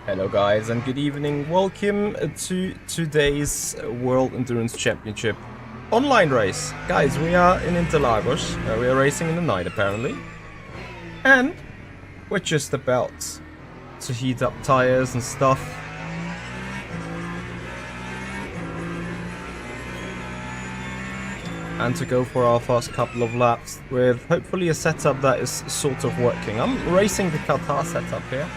Hello guys and good evening, welcome to today's World Endurance Championship online race. Guys, we are in Interlagos, we are racing in the night apparently, and we're just about to heat up tires and stuff. And to go for our first couple of laps with hopefully a setup that is sort of working. I'm racing the Qatar setup here.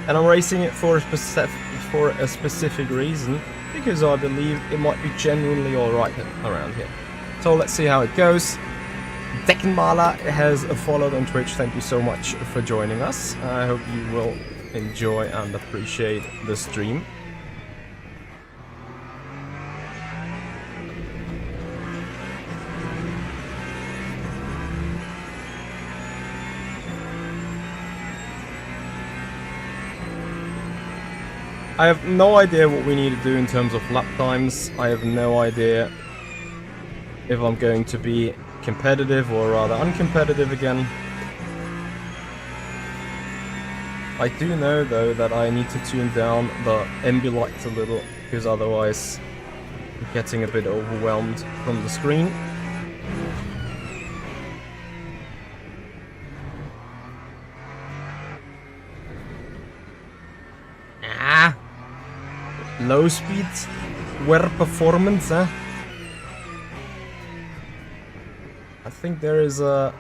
And I'm racing it for a specific reason, because I believe it might be genuinely alright around here. So let's see how it goes. Deckenmaler has followed on Twitch, thank you so much for joining us. I hope you will enjoy and appreciate the stream. I have no idea what we need to do in terms of lap times. I have no idea if I'm going to be competitive or rather uncompetitive again. I do know though that I need to tune down the ambi lights a little, because otherwise I'm getting a bit overwhelmed from the screen. Low speed, wear performance, eh? I think there is a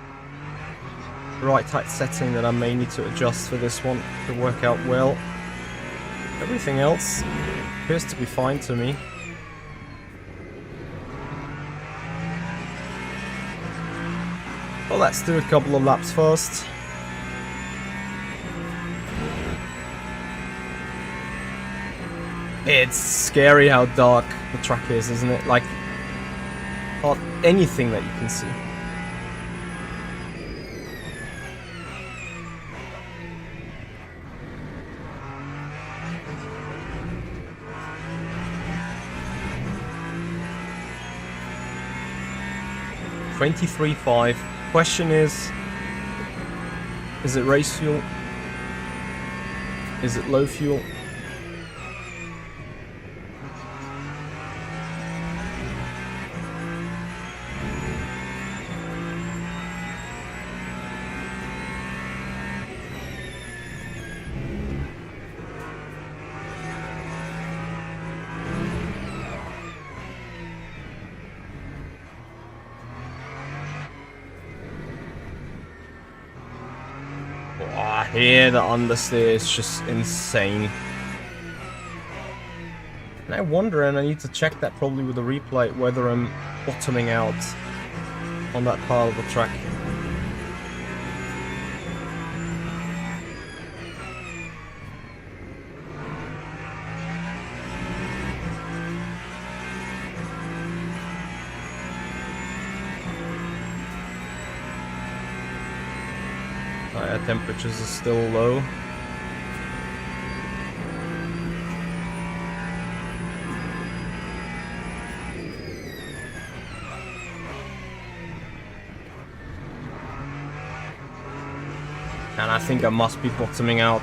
right height setting that I may need to adjust for this one to work out well. Everything else appears to be fine to me. Well, let's do a couple of laps first. It's scary how dark the track is, isn't it? Like, not anything that you can see. $23.5. Question is it race fuel? Is it low fuel? Here, the understeer is just insane. And I wonder, and I need to check that probably with the replay, whether I'm bottoming out on that part of the track. Temperatures are still low. And I think I must be bottoming out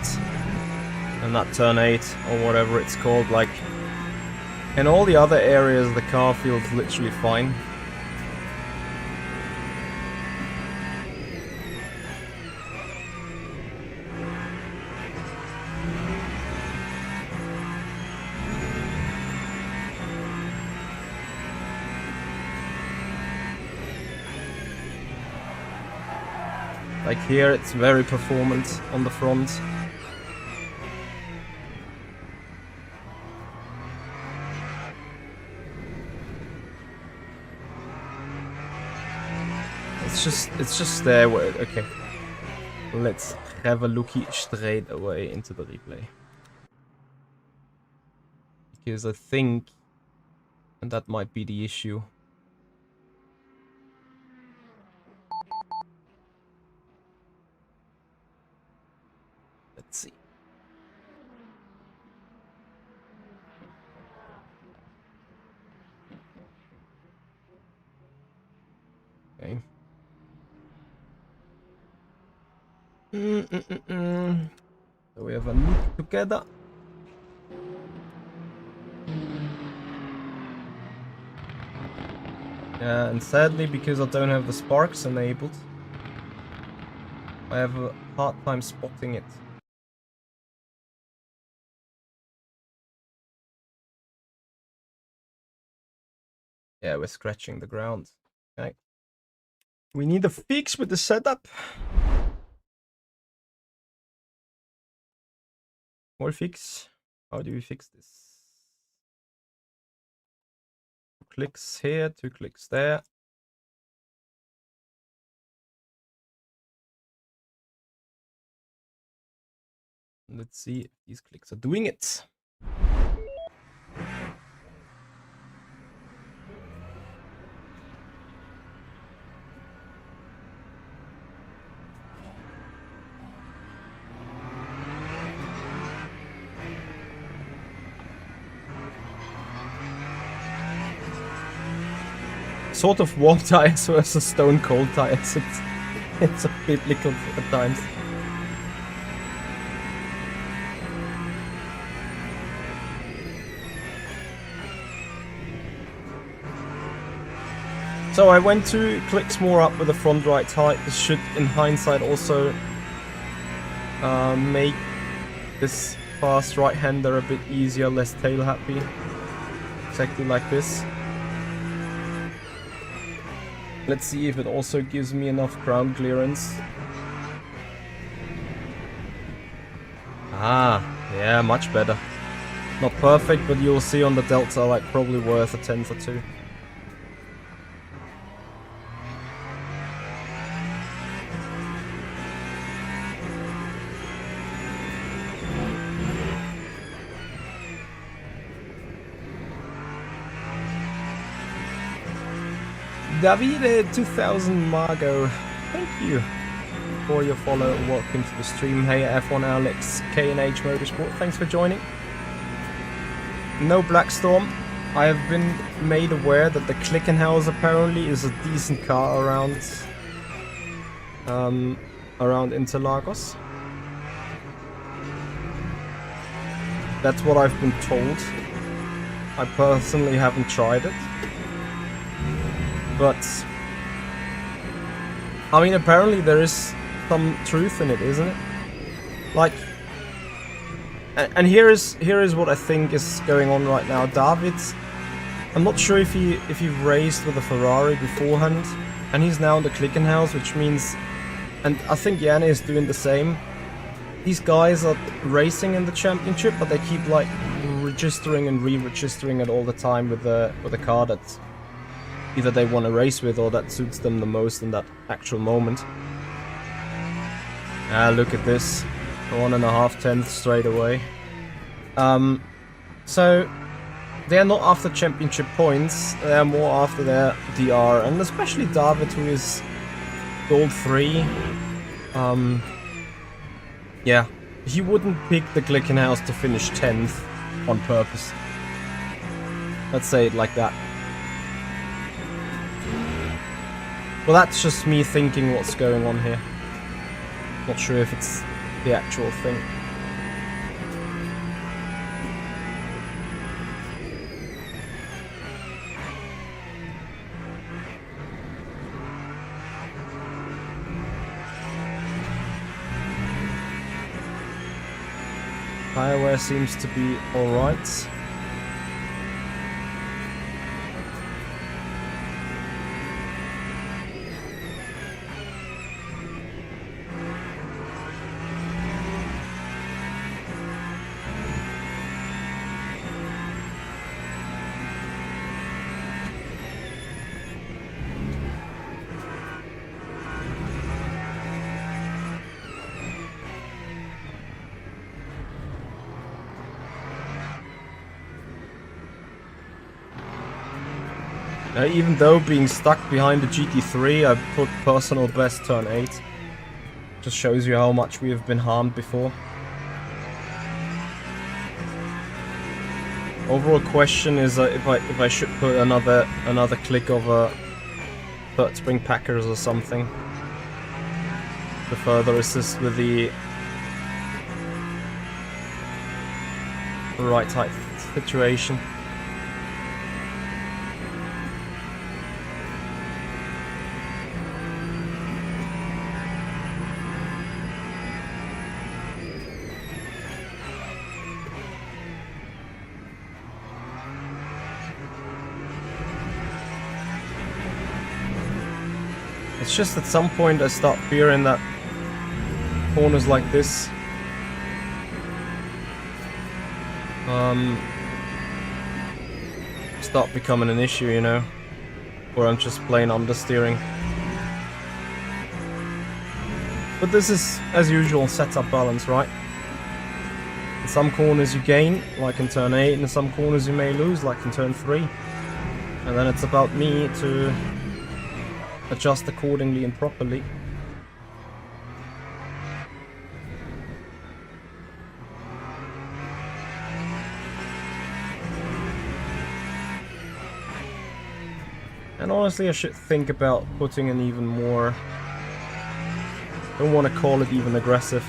in that turn 8 or whatever it's called. Like, in all the other areas the car feels literally fine. Like here, it's very performant on the front. It's just there. Okay, let's have a looky straight away into the replay, because I think, and that might be the issue. Let's see. Okay. So we have a look together. Yeah, and sadly, because I don't have the sparks enabled, I have a hard time spotting it. Yeah, we're scratching the ground. Okay. We need a fix with the setup. More fix. How do we fix this? 2 clicks here, 2 clicks there. Let's see if these clicks are doing it. Sort of warm tires versus stone cold tires. It's a bit liquid at times. So I went 2 clicks more up with the front right tire. This should, in hindsight, also make this fast right-hander a bit easier, less tail happy. Exactly like this. Let's see if it also gives me enough ground clearance. Ah, yeah, much better. Not perfect, but you'll see on the delta, like, probably worth a 10th or 2. Davide 2000 Margot, thank you for your follow. Welcome to the stream. Hey F1 Alex, K&H Motorsport, thanks for joining. No Blackstorm. I have been made aware that the Klickenhaus apparently is a decent car around Interlagos. That's what I've been told. I personally haven't tried it. But I mean, apparently there is some truth in it, isn't it? Like, and here is what I think is going on right now. David, I'm not sure if he raced with a Ferrari beforehand, and he's now in the Klickenhaus, which means, and I think Jan is doing the same. These guys are racing in the championship, but they keep like registering and re-registering it all the time with a car that either they want to race with or that suits them the most in that actual moment. Ah, look at this. 1.5 tenths straight away. So they are not after championship points, they are more after their DR, and especially David, who is Gold 3. Yeah, he wouldn't pick the Klickenhaus to finish 10th on purpose. Let's say it like that. Well, that's just me thinking what's going on here. Not sure if it's the actual thing. Tire wear seems to be alright. Even though being stuck behind the GT3, I put personal best turn 8. Just shows you how much we have been harmed before. Overall question is if I should put another click over third spring packers or something to further assist with the right height situation. It's just at some point I start fearing that corners like this start becoming an issue, you know, where I'm just plain understeering. But this is, as usual, setup balance, right? In some corners you gain, like in turn 8, and in some corners you may lose, like in turn 3. And then it's about me to adjust accordingly and properly. And honestly, I should think about putting in even more. Don't want to call it even aggressive.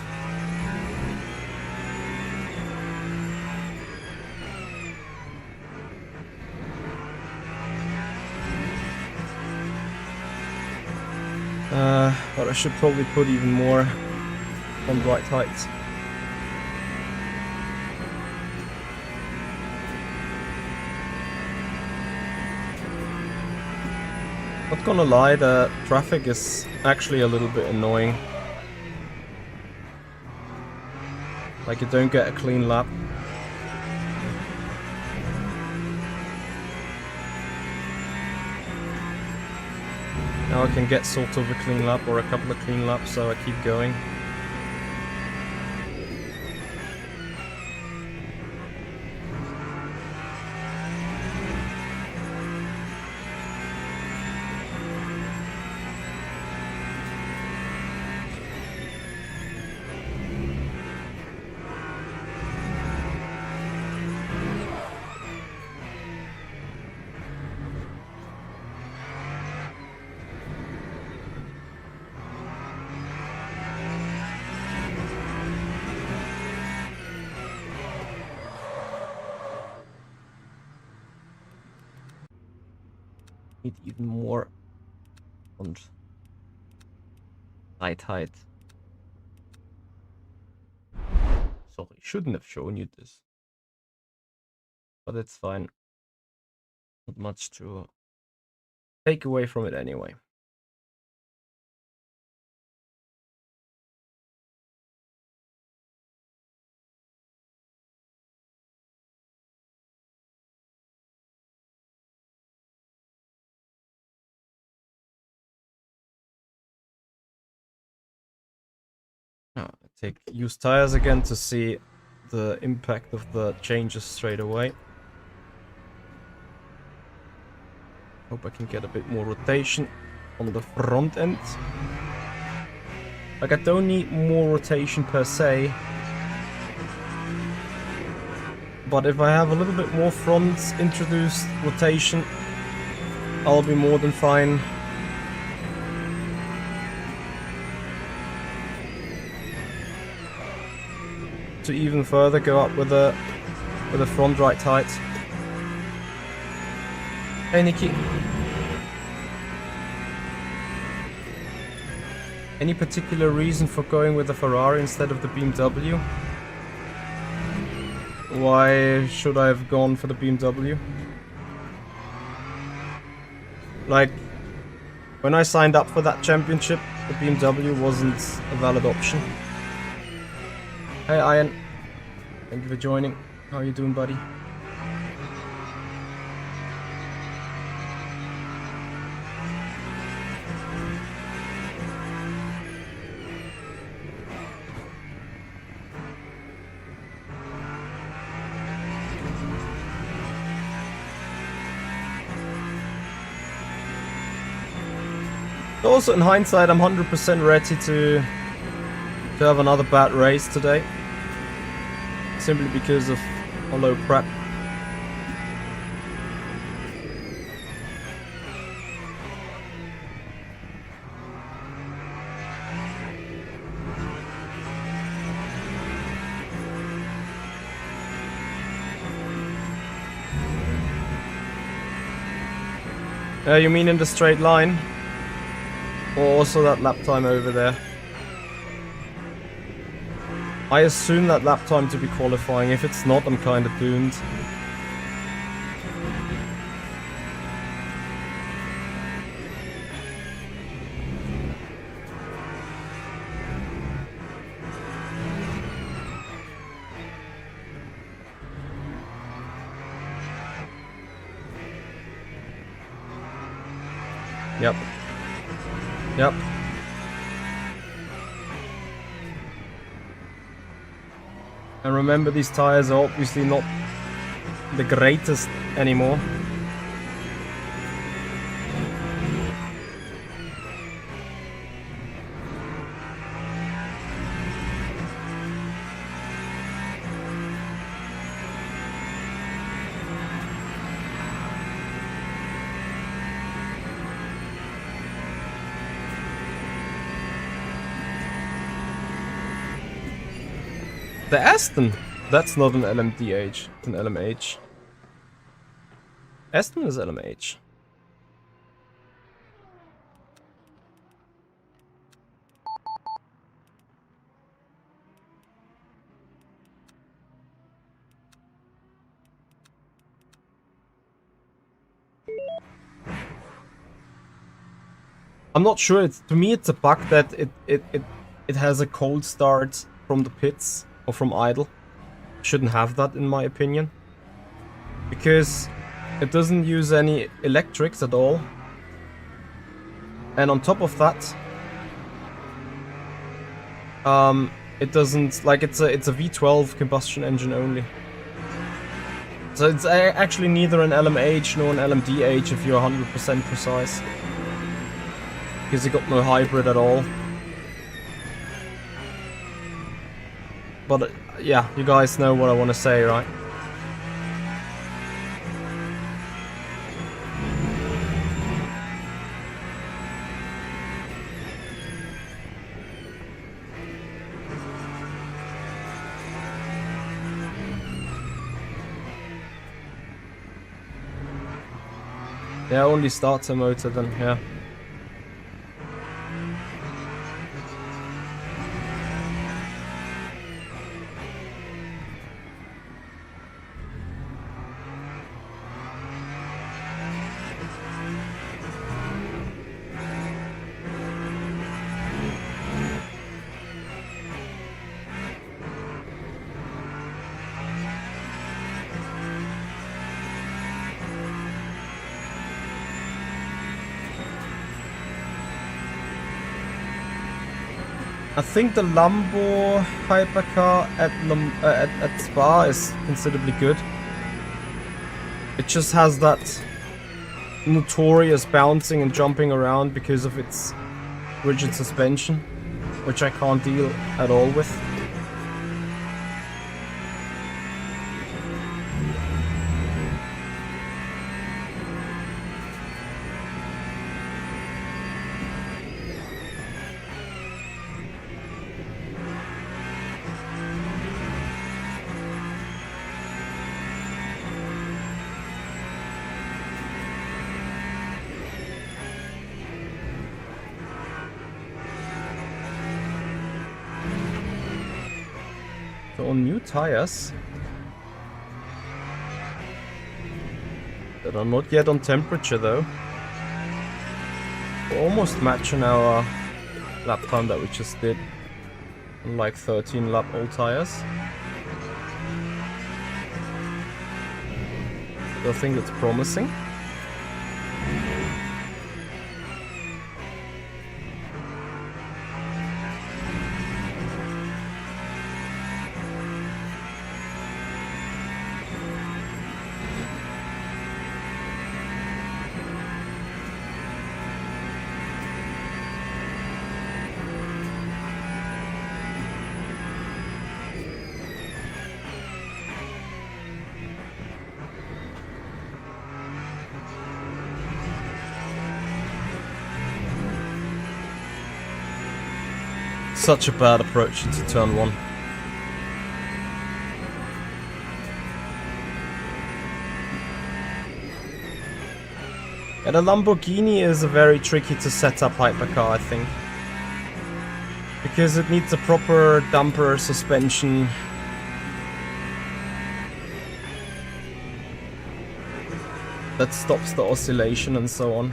But I should probably put even more on right heights. Not gonna lie, the traffic is actually a little bit annoying. Like, you don't get a clean lap. Now I can get sort of a clean lap or a couple of clean laps, so I keep going. Need even more on side height. Sorry, shouldn't have shown you this. But it's fine. Not much to take away from it anyway. Take used tires again to see the impact of the changes straight away. Hope I can get a bit more rotation on the front end. Like, I don't need more rotation per se, but if I have a little bit more front introduced rotation, I'll be more than fine. To even further go up with the front right height. Hey Nikki. Any particular reason for going with the Ferrari instead of the BMW? Why should I have gone for the BMW? Like, when I signed up for that championship, the BMW wasn't a valid option. Hey Ian, thank you for joining. How are you doing, buddy? Also, in hindsight, I'm 100% ready to have another bad race today. Simply because of a low prep. You mean in the straight line? Or also that lap time over there? I assume that lap time to be qualifying. If it's not, I'm kind of doomed. Yep. Yep. And remember, these tires are obviously not the greatest anymore. The Aston! That's not an LMDH, it's an LMH. Aston is LMH. I'm not sure, to me it's a bug that it has a cold start from the pits. Or from idle. Shouldn't have that in my opinion. Because it doesn't use any electrics at all. And on top of that, it doesn't, like, it's a V12 combustion engine only. So it's actually neither an LMH nor an LMDH if you're 100% precise. Because you got no hybrid at all. But yeah, you guys know what I want to say, right? Yeah, only starter motor then, yeah. I think the Lambo hypercar at Spa is considerably good. It just has that notorious bouncing and jumping around because of its rigid suspension, which I can't deal at all with. So on new tires that are not yet on temperature though. We're almost matching our lap time that we just did on like 13 lap old tires. So I think it's promising. Such a bad approach into turn 1. Yeah, the Lamborghini is a very tricky to set up hypercar, I think. Because it needs a proper damper suspension. That stops the oscillation and so on.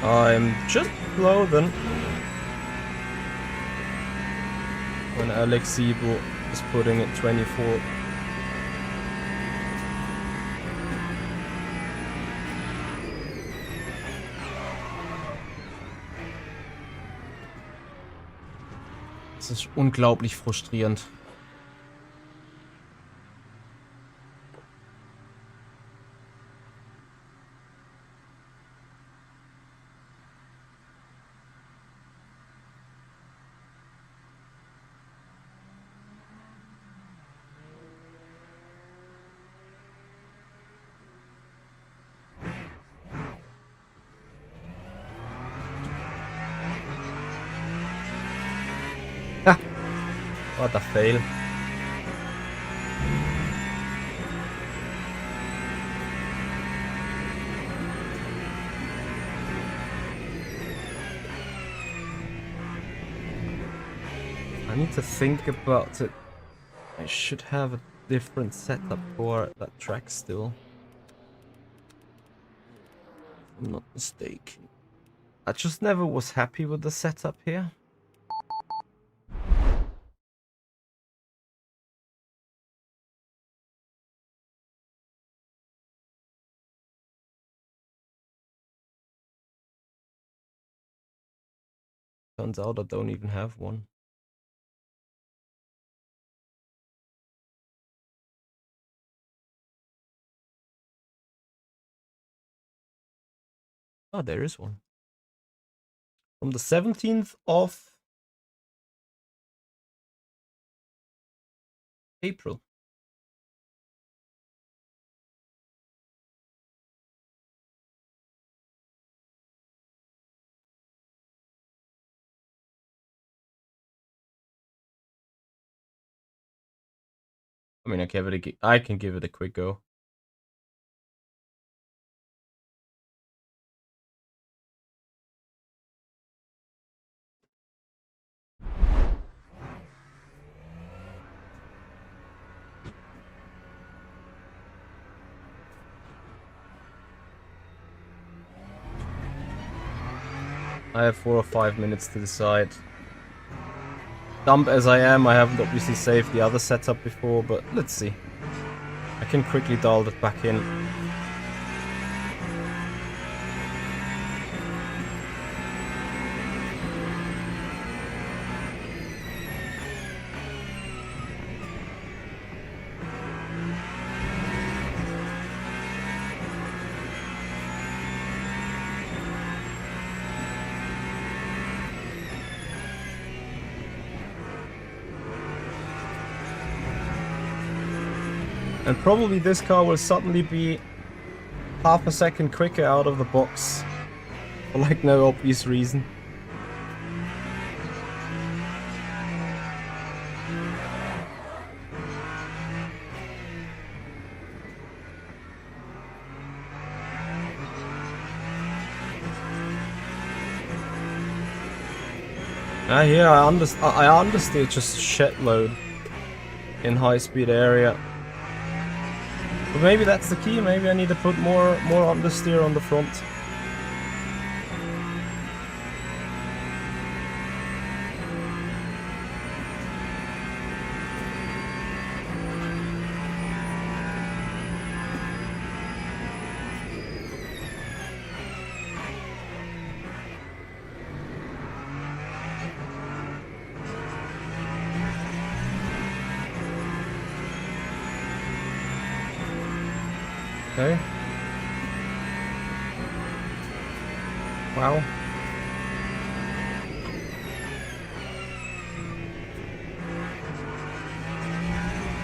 I'm just below then. When Alex Siebel is putting it 24. Das ist unglaublich frustrierend. What a fail. I need to think about it. I should have a different setup for that track still. If I'm not mistaken. I just never was happy with the setup here. Turns out I don't even have one. Oh, there is one. From the 17th of April. I mean, I can give it a quick go. I have 4 or 5 minutes to decide. Dumb as I am, I haven't obviously saved the other setup before, but let's see. I can quickly dial it back in. And probably this car will suddenly be half a second quicker out of the box. For like no obvious reason. Here I understeer just shit load in high speed area. But maybe that's the key, maybe I need to put more understeer on the front. Okay. Wow.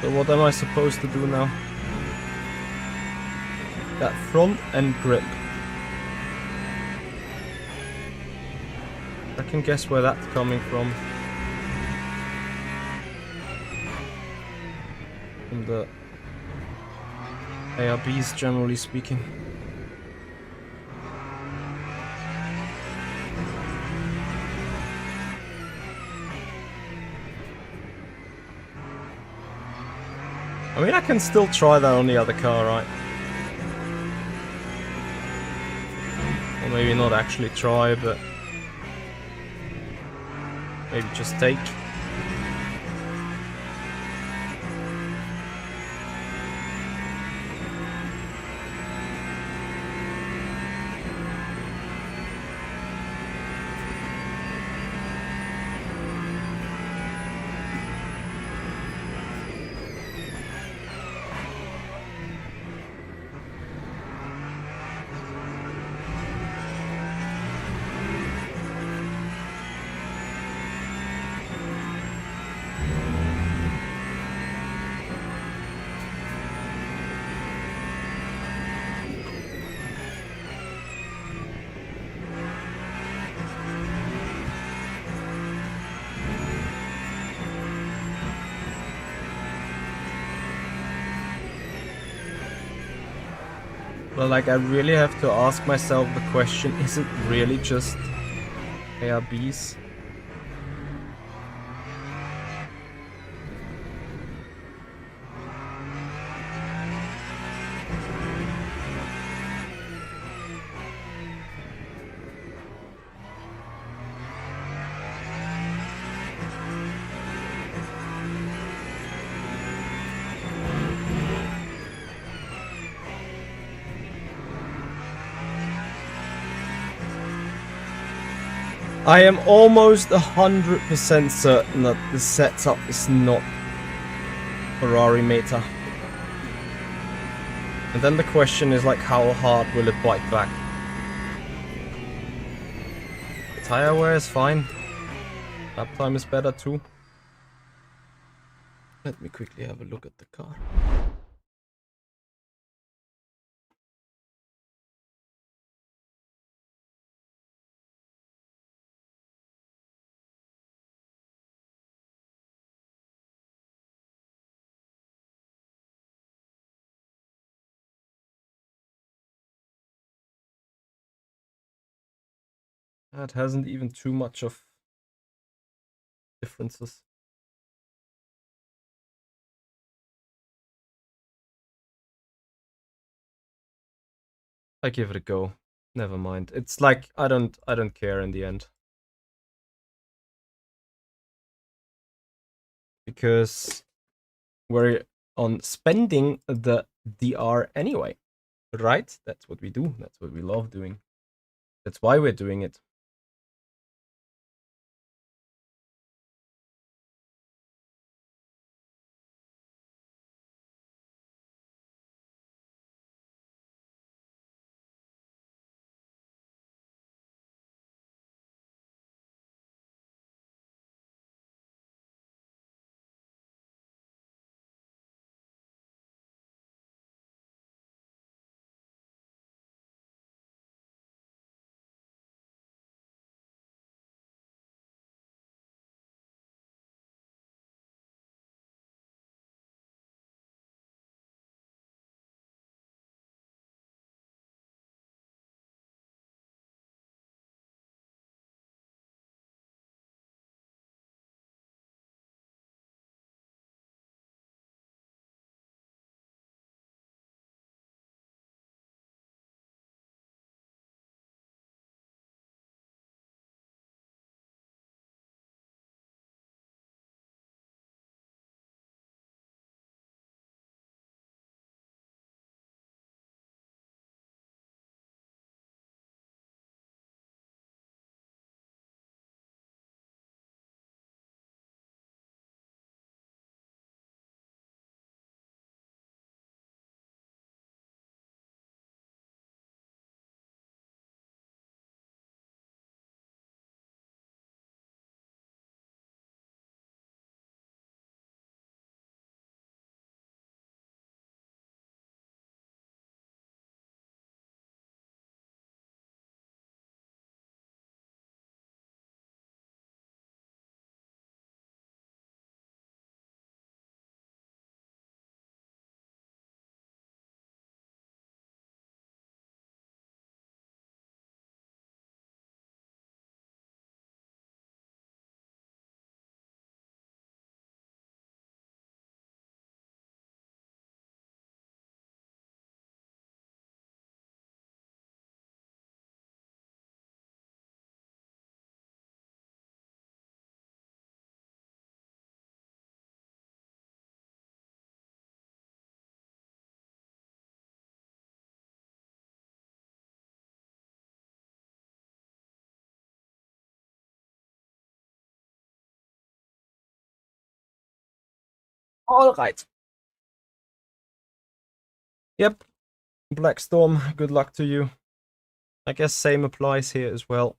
So what am I supposed to do now? That front end grip. I can guess where that's coming from. From the ARBs, generally speaking. I mean, I can still try that on the other car, right? Or maybe not actually try, but maybe just take. But like, I really have to ask myself the question, is it really just ARBs? I am almost 100% certain that the setup is not Ferrari meta. And then the question is like, how hard will it bite back? tire wear is fine. Lap time is better too. Let me quickly have a look at the car. That hasn't even too much of differences. I give it a go. Never mind. It's like I don't care in the end. Because we're on spending the DR anyway. Right? That's what we do. That's what we love doing. That's why we're doing it. All right. Yep. Black Storm, good luck to you. I guess same applies here as well.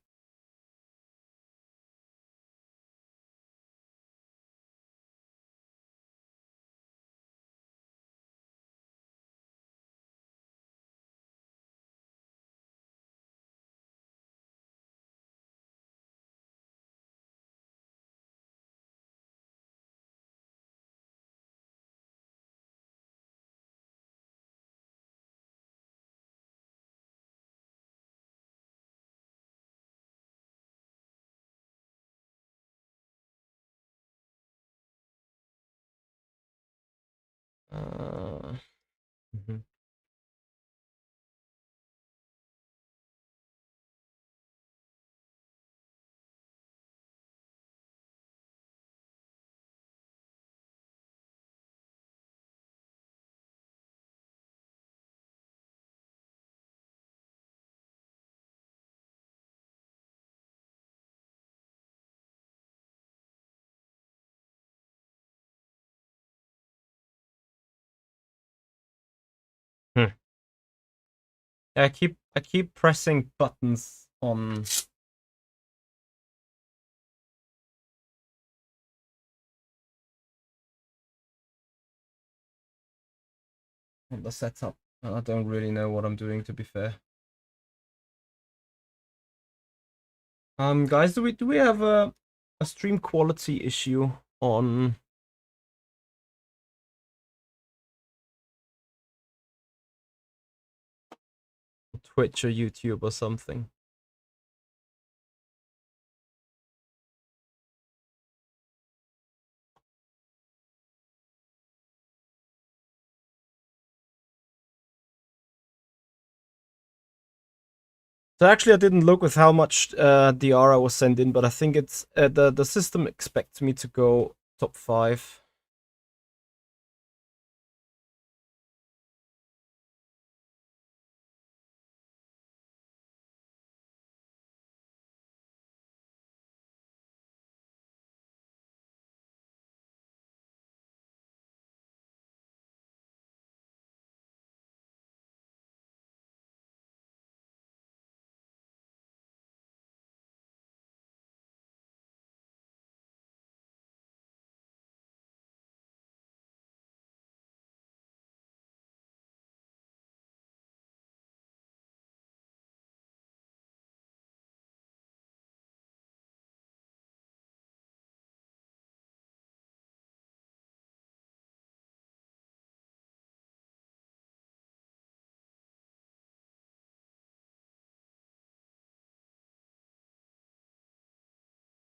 Mhm. Hmm. I keep pressing buttons on on the setup. I don't really know what I'm doing, to be fair. Guys, do we have a stream quality issue on Twitch or YouTube or something? So actually, I didn't look with how much DR I was sent in, but I think it's the system expects me to go top 5.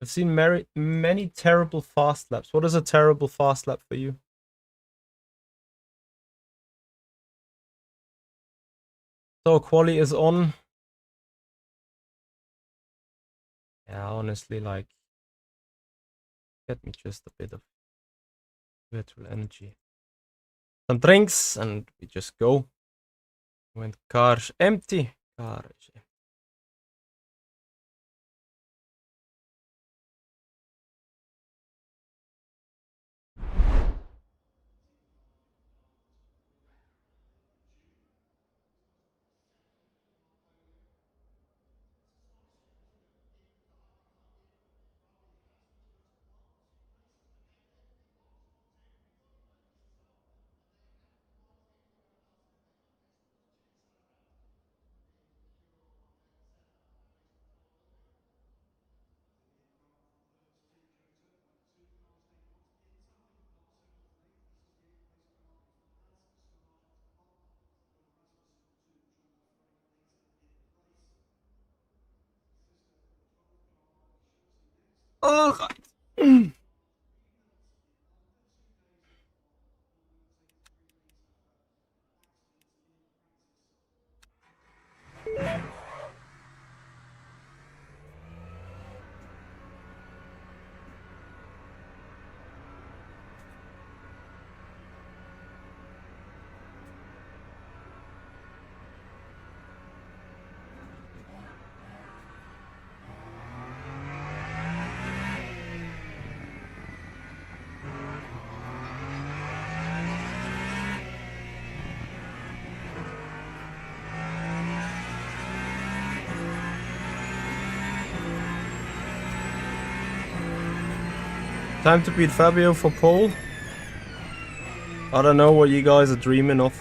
I've seen many terrible fast laps. What is a terrible fast lap for you? So quali is on. Yeah, honestly, like, get me just a bit of virtual energy. Some drinks and we just go. When car's empty, car is empty. Oh, time to beat Fabio for pole. I don't know what you guys are dreaming of.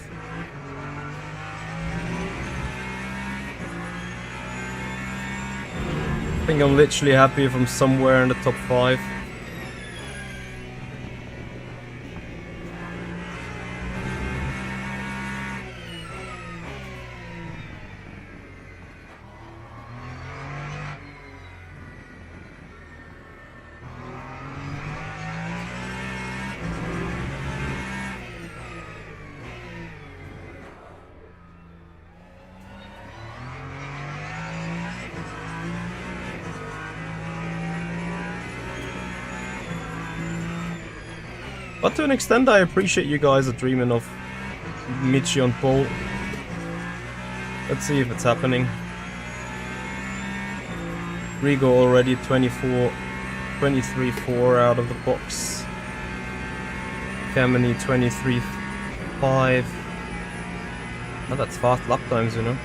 I think I'm literally happy if I'm somewhere in the top 5. But to an extent, I appreciate you guys are dreaming of Michi on pole. Let's see if it's happening. Rigo already 23-4 out of the box. Kamini 23-5. Oh, that's fast lap times, you know.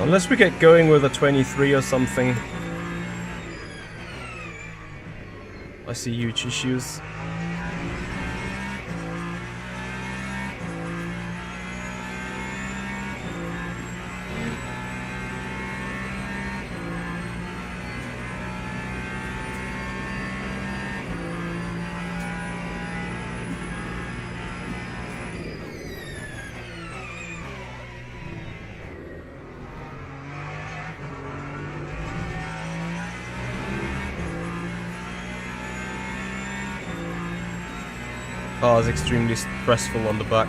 Unless we get going with a 23 or something. I see huge issues. Car is extremely stressful on the back.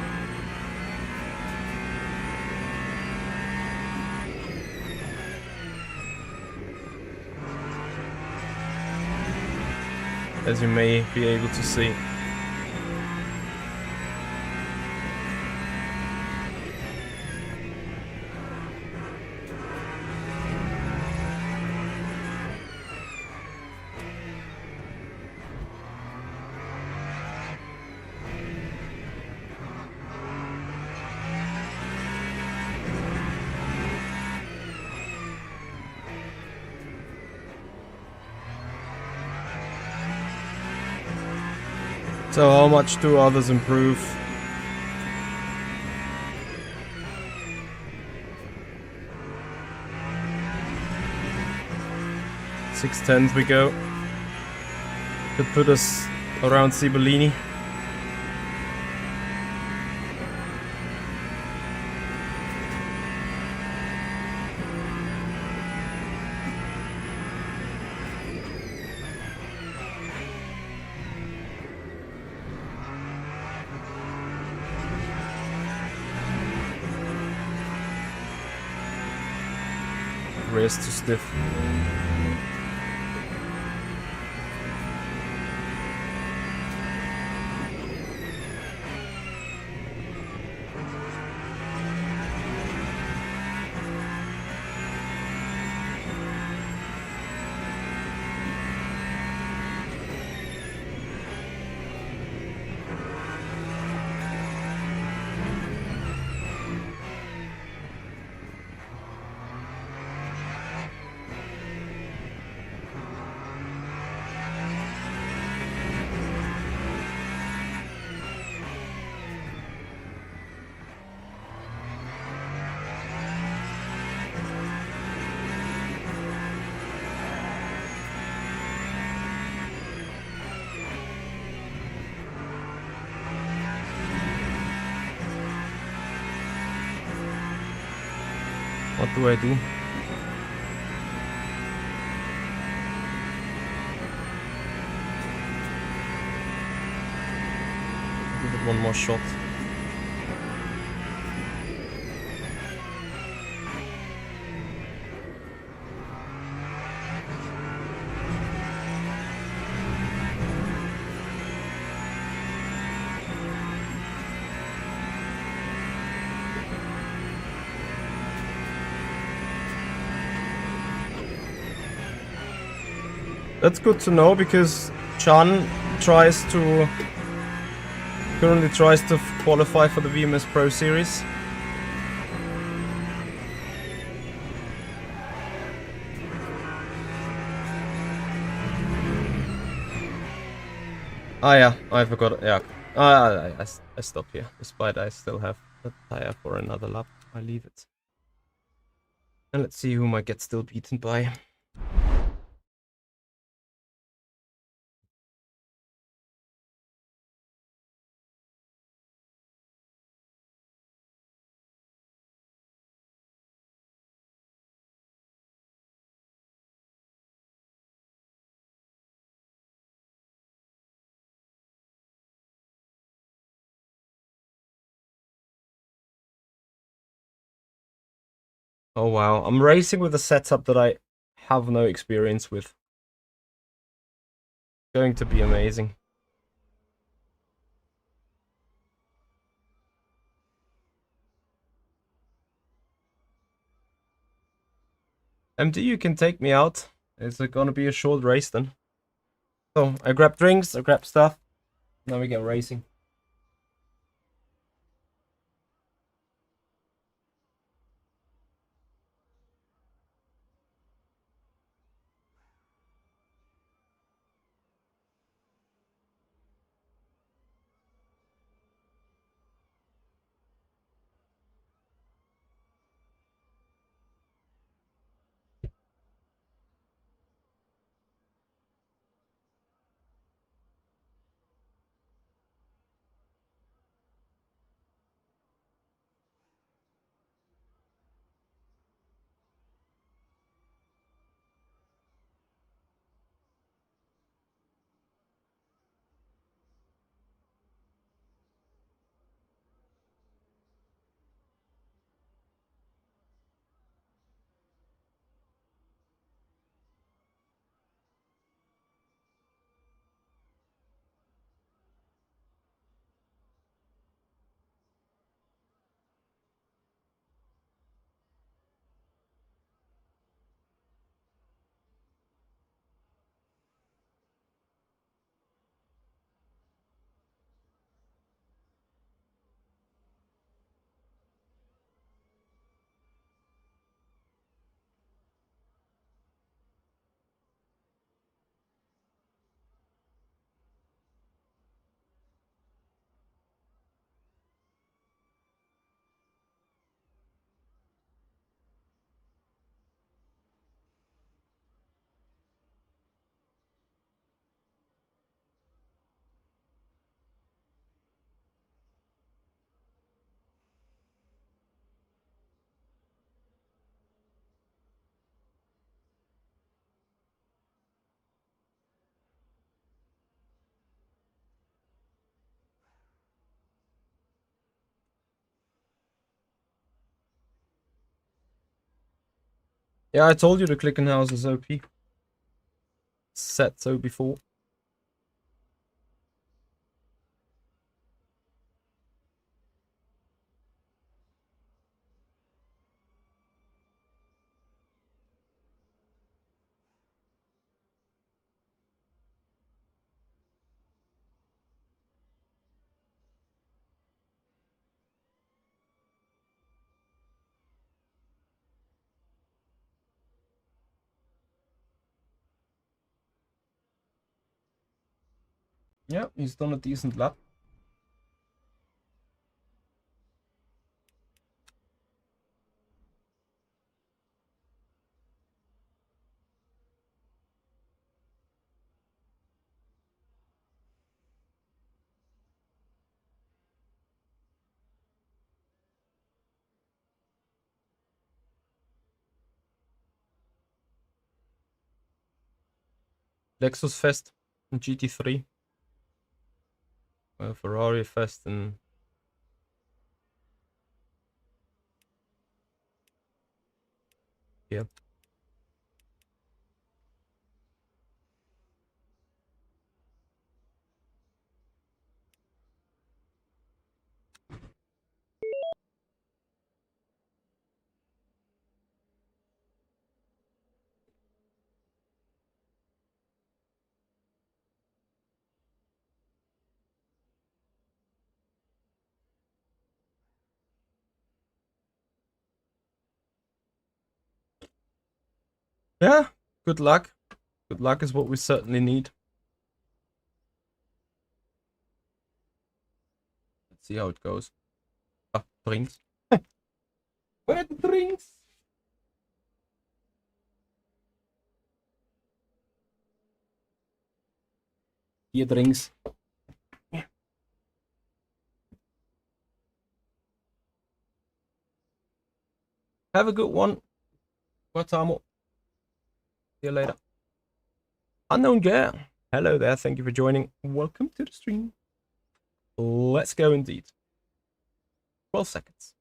As you may be able to see. So how much do others improve? 6/10 we go. Could put us around Sibellini. Rear's too stiff. What do I do? Give it one more shot. That's good to know because Chan currently tries to qualify for the VMS Pro Series. Ah yeah, I forgot. Yeah, I stop here. Despite I still have the tire for another lap, I leave it. And let's see whom I get still beaten by. Oh wow, I'm racing with a setup that I have no experience with. Going to be amazing. MD, you can take me out. It's gonna be a short race then. So I grab drinks, I grab stuff. Now we get racing. Yeah, I told you the Clickenhouse is OP. Said so before. Yeah, he's done a decent lap. Lexus Fest in GT3. Ferrari Fest in... Yeah. Yeah, good luck. Good luck is what we certainly need. Let's see how it goes. Ah, drinks. Where are the drinks? Here, drinks. Have a good one. Guatamo. See you later. Unknown girl. Hello there. Thank you for joining. Welcome to the stream. Let's go indeed. 12 seconds.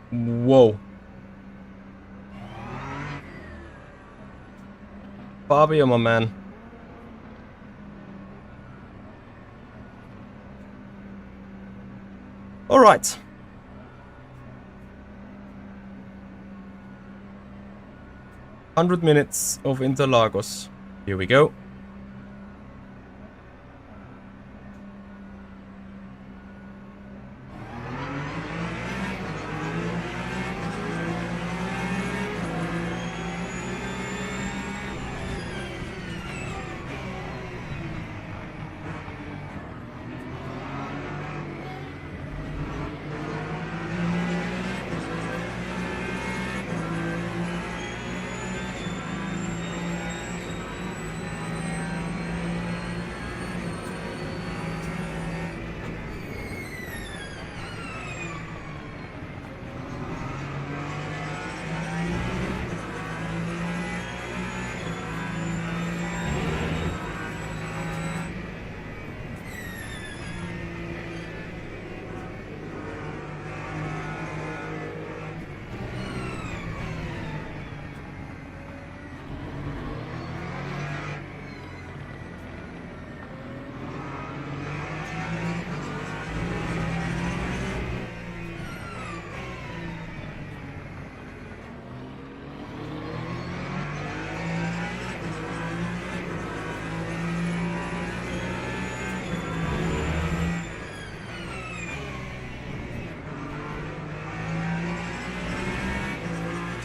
Whoa. Fabio, my man. All right. "100 minutes of Interlagos." Here we go.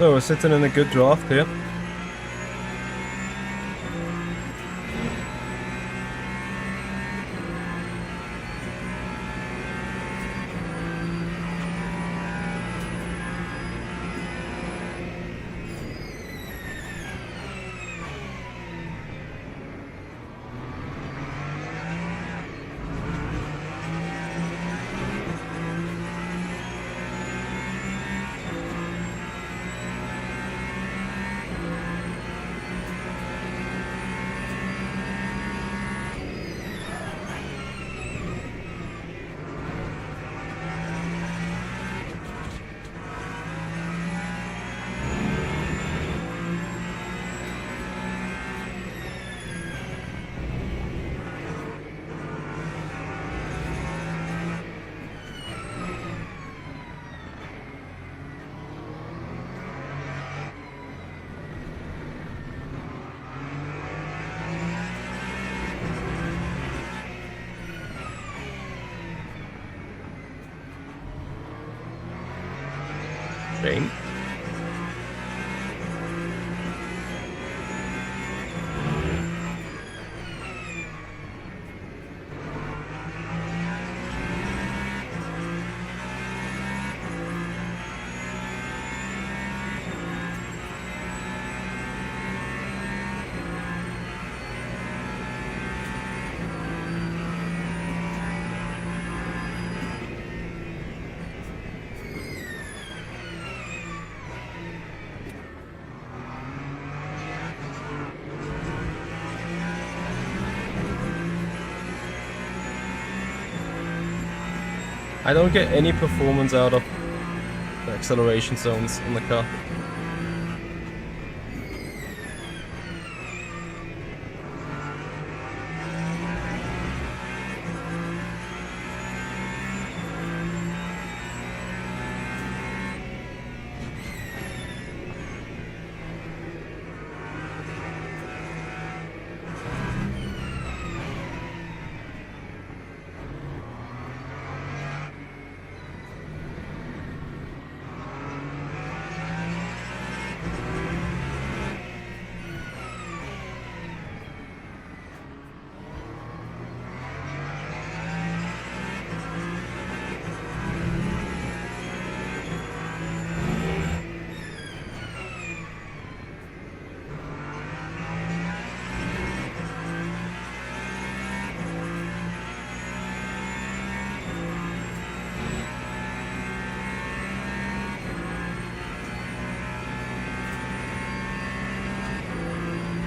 So we're sitting in a good draft here. Shame. I don't get any performance out of the acceleration zones on the car.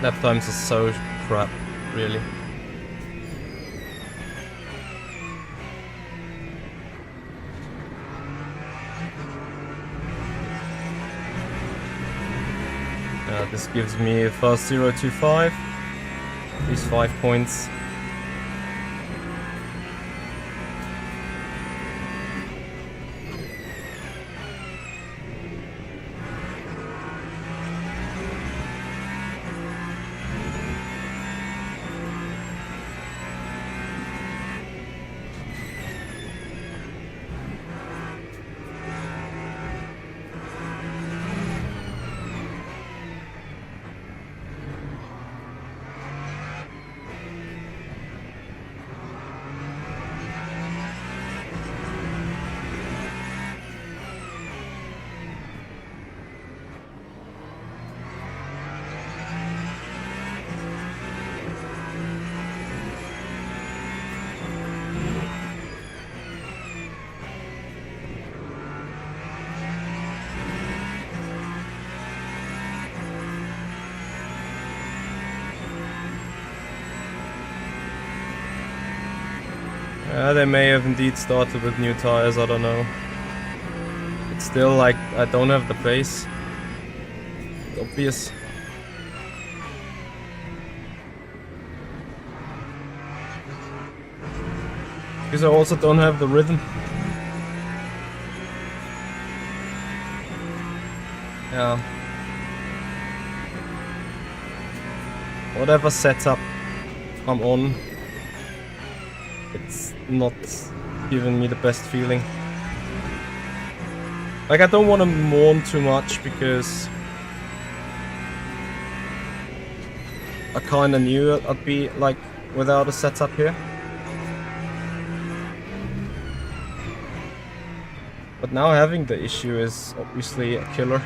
Lap times are so crap, really. This gives me a fast 0.25, at least 5 points. They may have indeed started with new tires, I don't know. It's still like, I don't have the pace. It's obvious. Because I also don't have the rhythm. Yeah. Whatever setup I'm on, it's not giving me the best feeling. Like, I don't want to mourn too much because I kind of knew I'd be, like, without a setup here. But now having the issue is obviously a killer.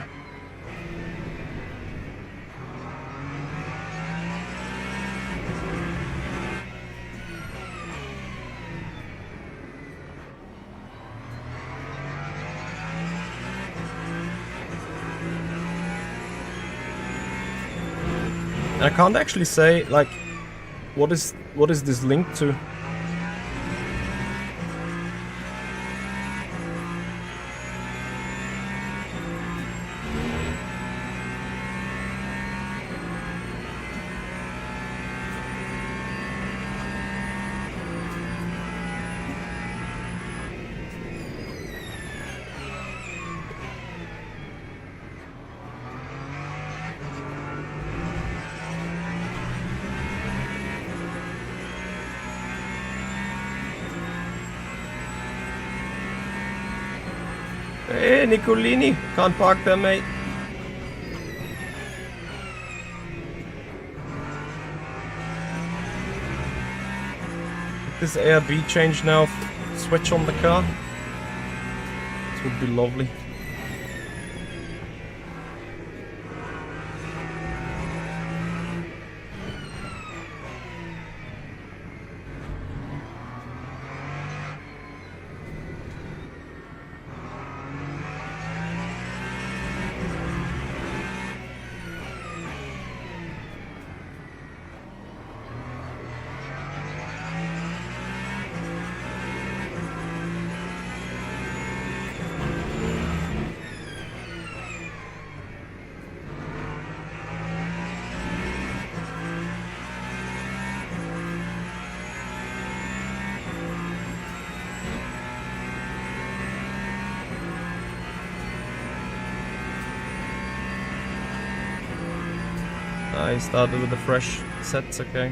And I can't actually say, like, what is this linked to? Hey, Nicolini, can't park there, mate. This ARB change now, switch on the car. This would be lovely. I started with a fresh set, okay.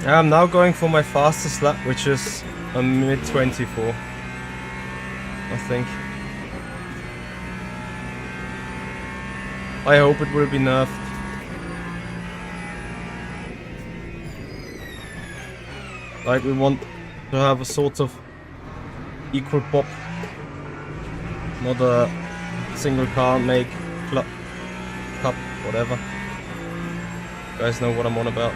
I'm now going for my fastest lap, which is a mid 24, I think. I hope it will be nerfed. Like, we want to have a sort of equal pop, not a single car make, club, cup, whatever. You guys know what I'm on about.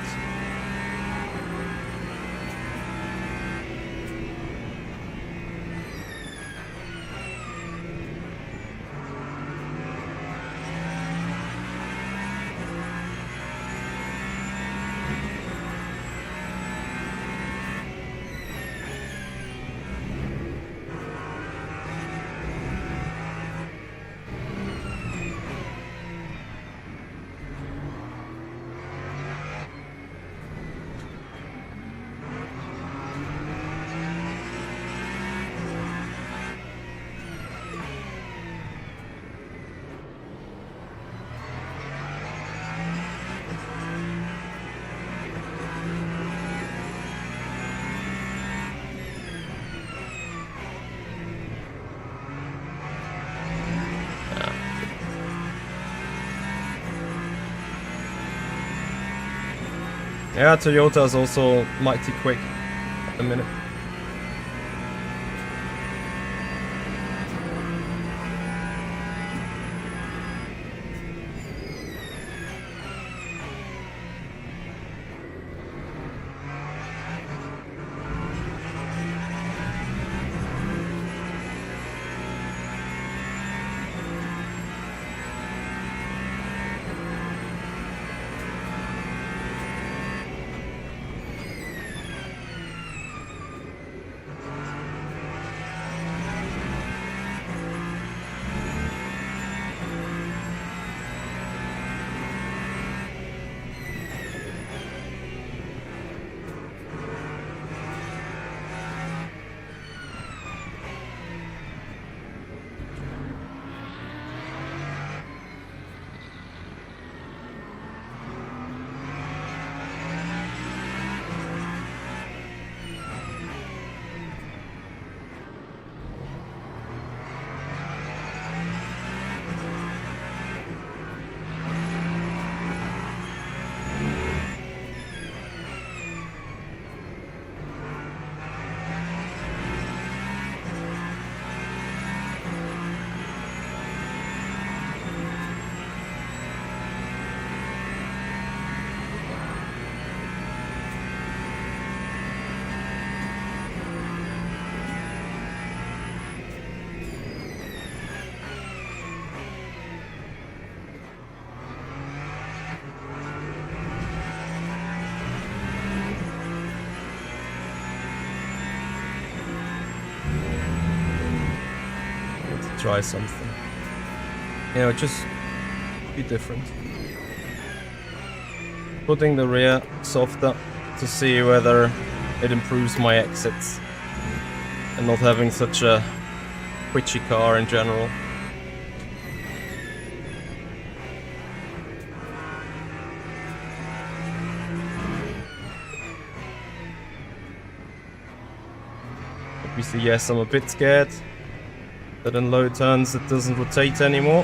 Yeah, Toyota is also mighty quick at the minute. Try something. You know, just be different. Putting the rear softer to see whether it improves my exits. And not having such a twitchy car in general. Obviously, yes, I'm a bit scared that in low turns it doesn't rotate anymore.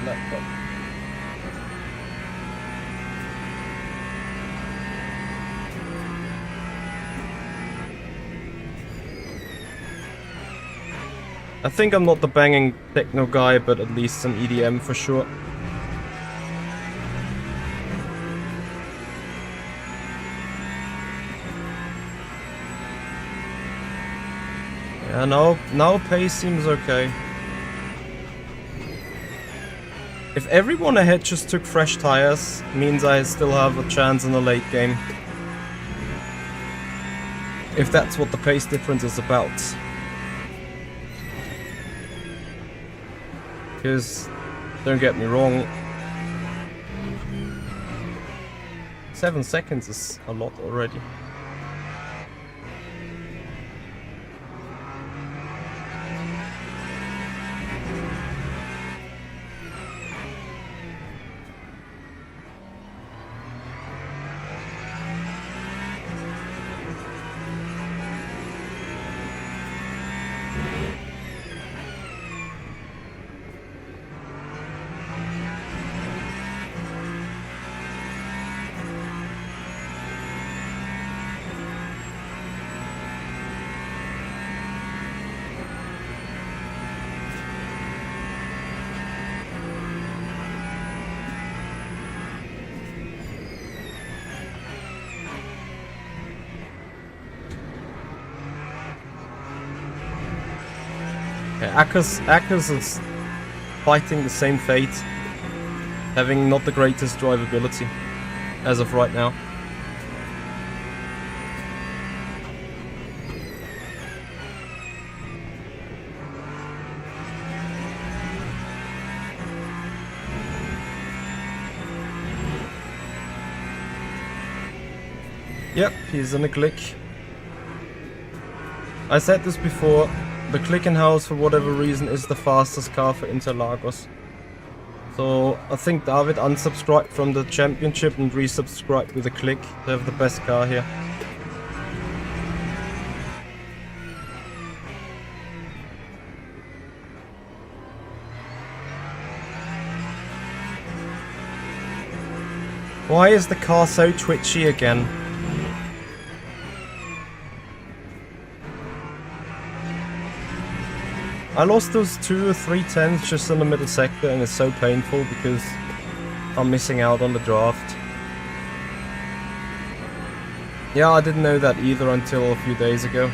Laptop. I think I'm not the banging techno guy, but at least some EDM for sure. Yeah, now pace seems okay. If everyone ahead just took fresh tires, means I still have a chance in the late game. If that's what the pace difference is about. Because, don't get me wrong, 7 seconds is a lot already. Yeah, Akers is fighting the same fate, having not the greatest drivability as of right now. Yep, he's in a click. I said this before, the Clickenhouse for whatever reason is the fastest car for Interlagos. So I think David unsubscribed from the championship and resubscribed with a Click to have the best car here. Why is the car so twitchy again? I lost those 2 or 3 tenths just in the middle sector, and it's so painful because I'm missing out on the draft. Yeah, I didn't know that either until a few days ago.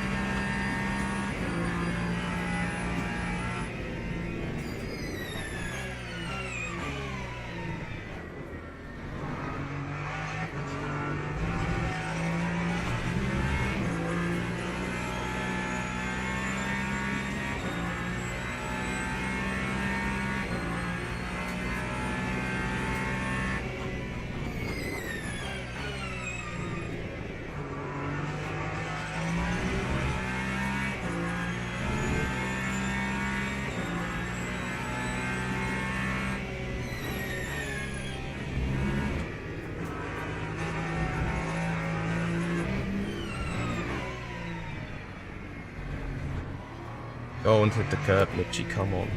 Don't hit the curb, Mitchie, come on.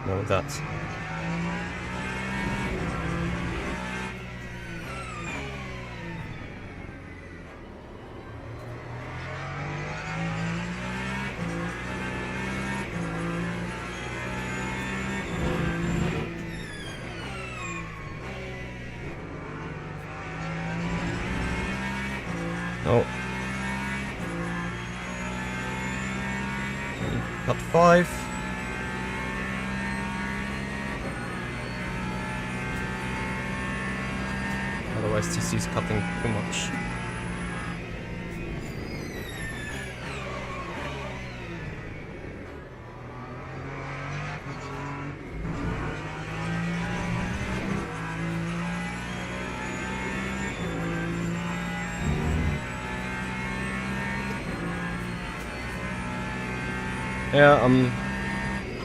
No, that's... No. Cut 5. Otherwise TC's cutting too much. Yeah, I'm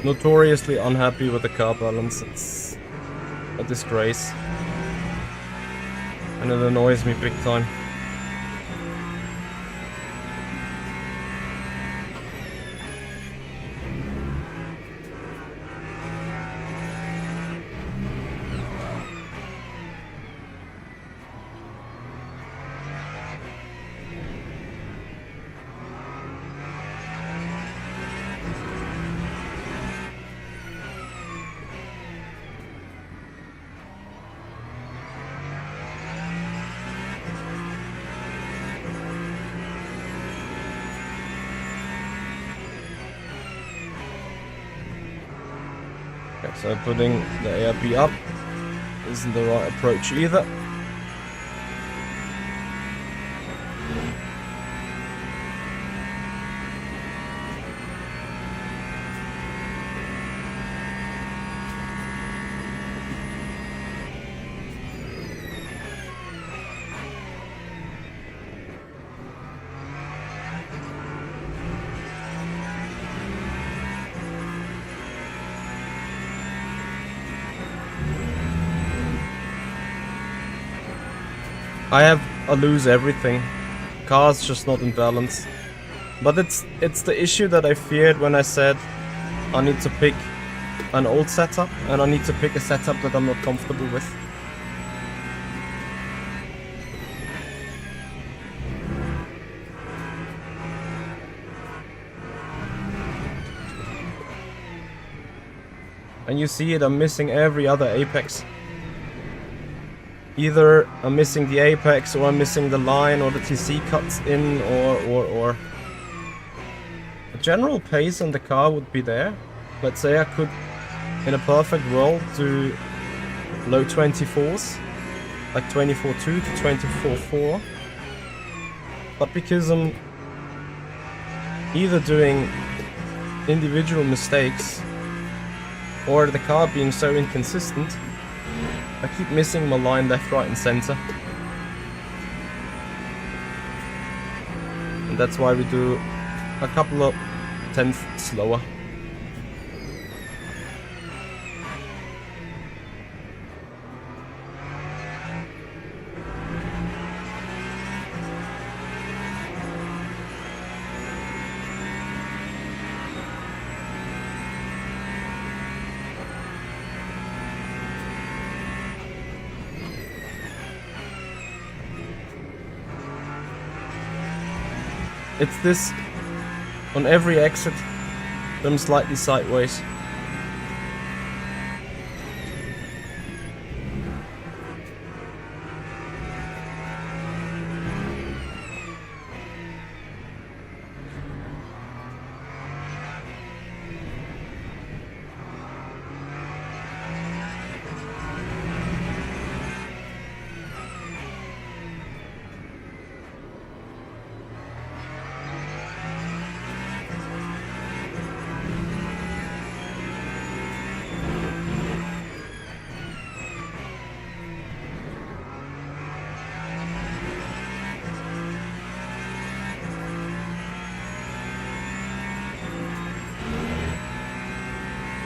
notoriously unhappy with the car balance. It's a disgrace. And it annoys me big time. Okay, so putting the ARP up isn't the right approach either. I lose everything. Car's just not in balance. But it's the issue that I feared when I said I need to pick an old setup and I need to pick a setup that I'm not comfortable with. And you see it, I'm missing every other apex. Either I'm missing the apex, or I'm missing the line, or the TC cuts in, or... The general pace on the car would be there. Let's say I could, in a perfect world, do low 24s, like 24.2 to 24.4. But because I'm either doing individual mistakes, or the car being so inconsistent, I keep missing my line left, right and center. And And that's why we do a couple of tenths slower. It's this on every exit, them slightly sideways.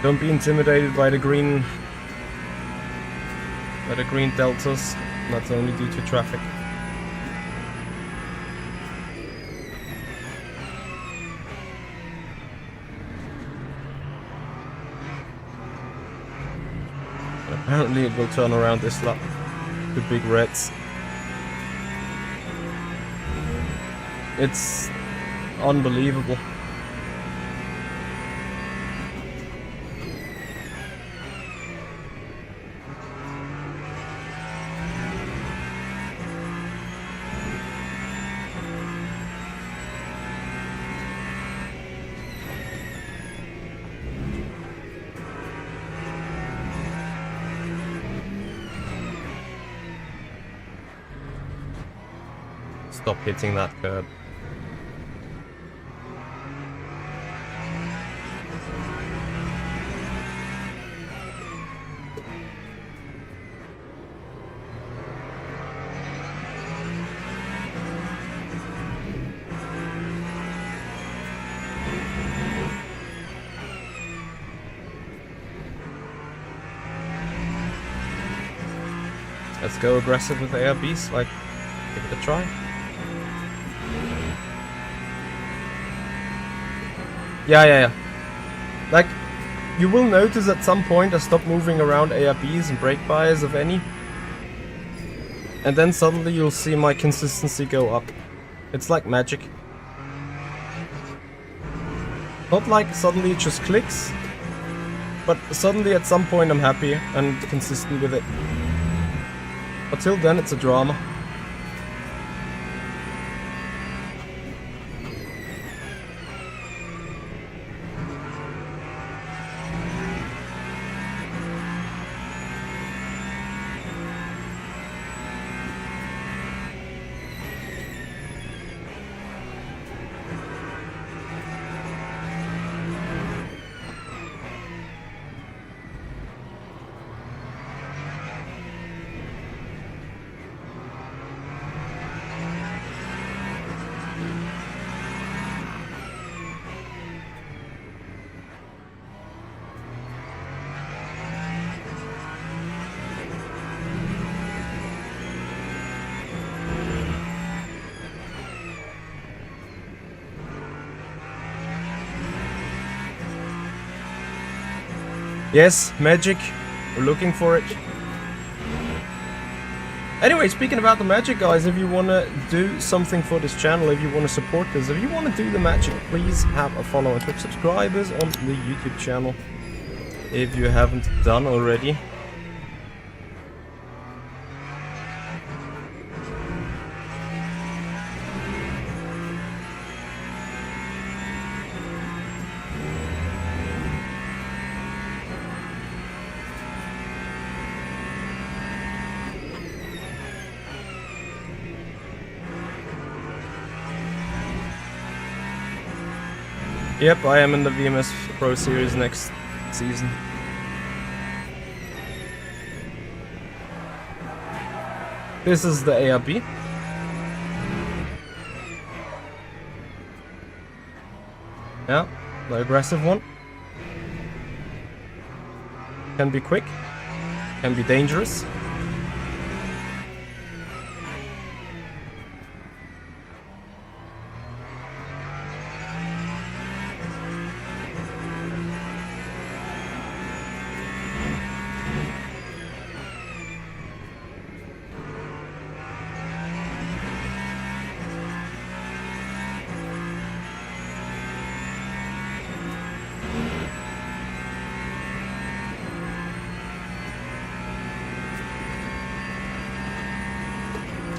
Don't be intimidated by the green deltas. That's only due to traffic. Apparently it will turn around this lap. The big reds. It's unbelievable. Stop hitting that curb. Let's go aggressive with ARBs, like, give it a try. Yeah. Like, you will notice at some point I stop moving around ARBs and brake bias, if any. And then suddenly you'll see my consistency go up. It's like magic. Not like suddenly it just clicks, but suddenly at some point I'm happy and consistent with it. Until then it's a drama. Yes, magic. We're looking for it. Anyway, speaking about the magic, guys, if you want to do something for this channel, if you want to support this, if you want to do the magic, please have a follow and click subscribers on the YouTube channel if you haven't done already. Yep, I am in the VMS Pro Series next season. This is the ARB. Yeah, the aggressive one. Can be quick, can be dangerous.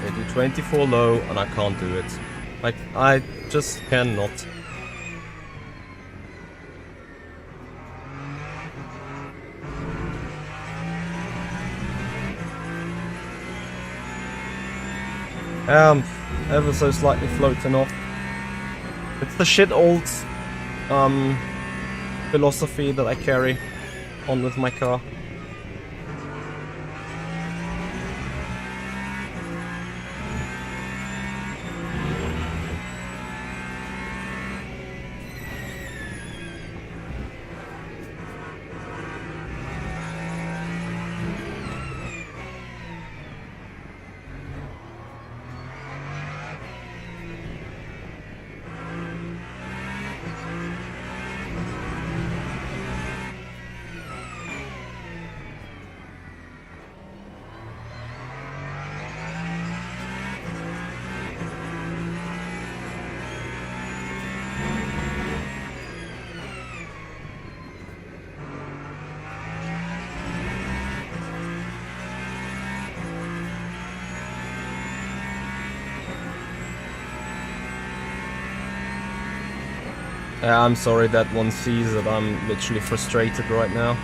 They do 24 low and I can't do it. Like, I just cannot. Ever so slightly floating off. It's the shit old philosophy that I carry on with my car. I'm sorry that one sees that I'm literally frustrated right now.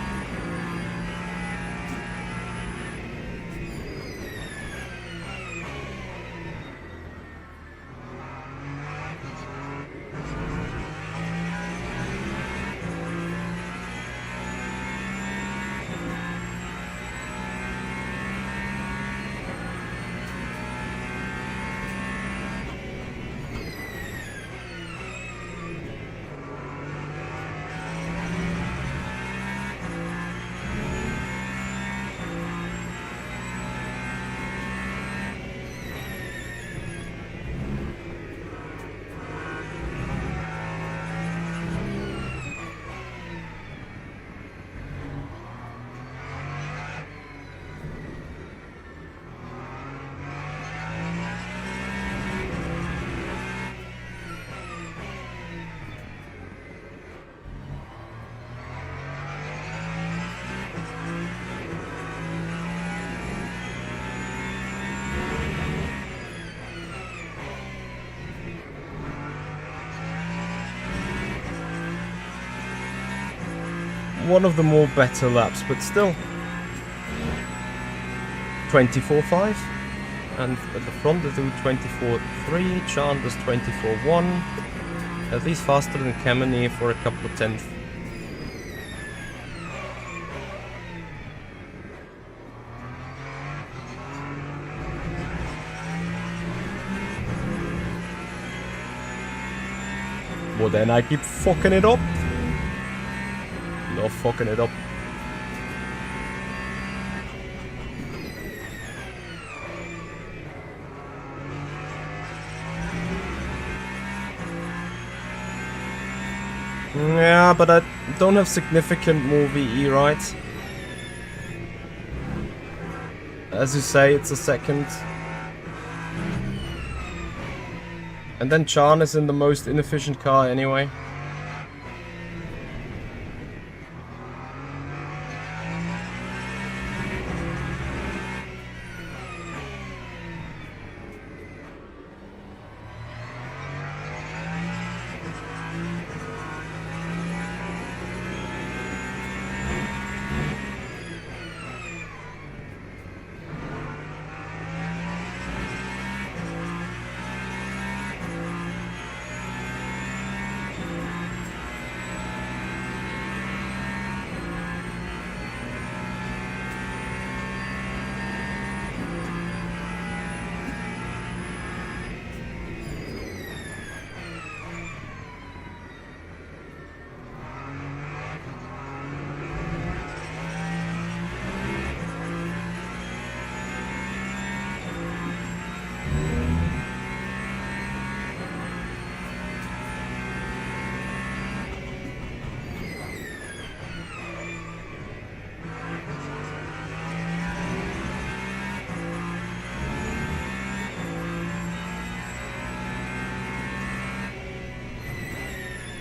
One of the more better laps, but still 24.5, and at the front they do 24.3, Chan does 24.1, at least faster than Kamini for a couple of tenths. Well, then I keep fucking it up. Love fucking it up. Yeah, but I don't have significant more VE, right? As you say, it's a second. And then Chan is in the most inefficient car anyway.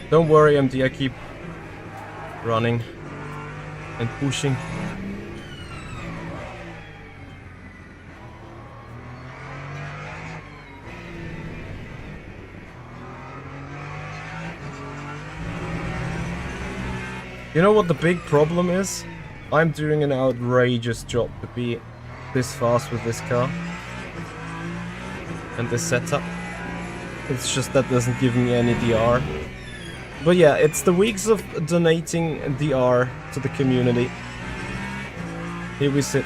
Don't worry, MD, I keep running and pushing. You know what the big problem is? I'm doing an outrageous job to be this fast with this car and this setup. It's just that doesn't give me any DR. But yeah, it's the weeks of donating DR to the community. Here we sit.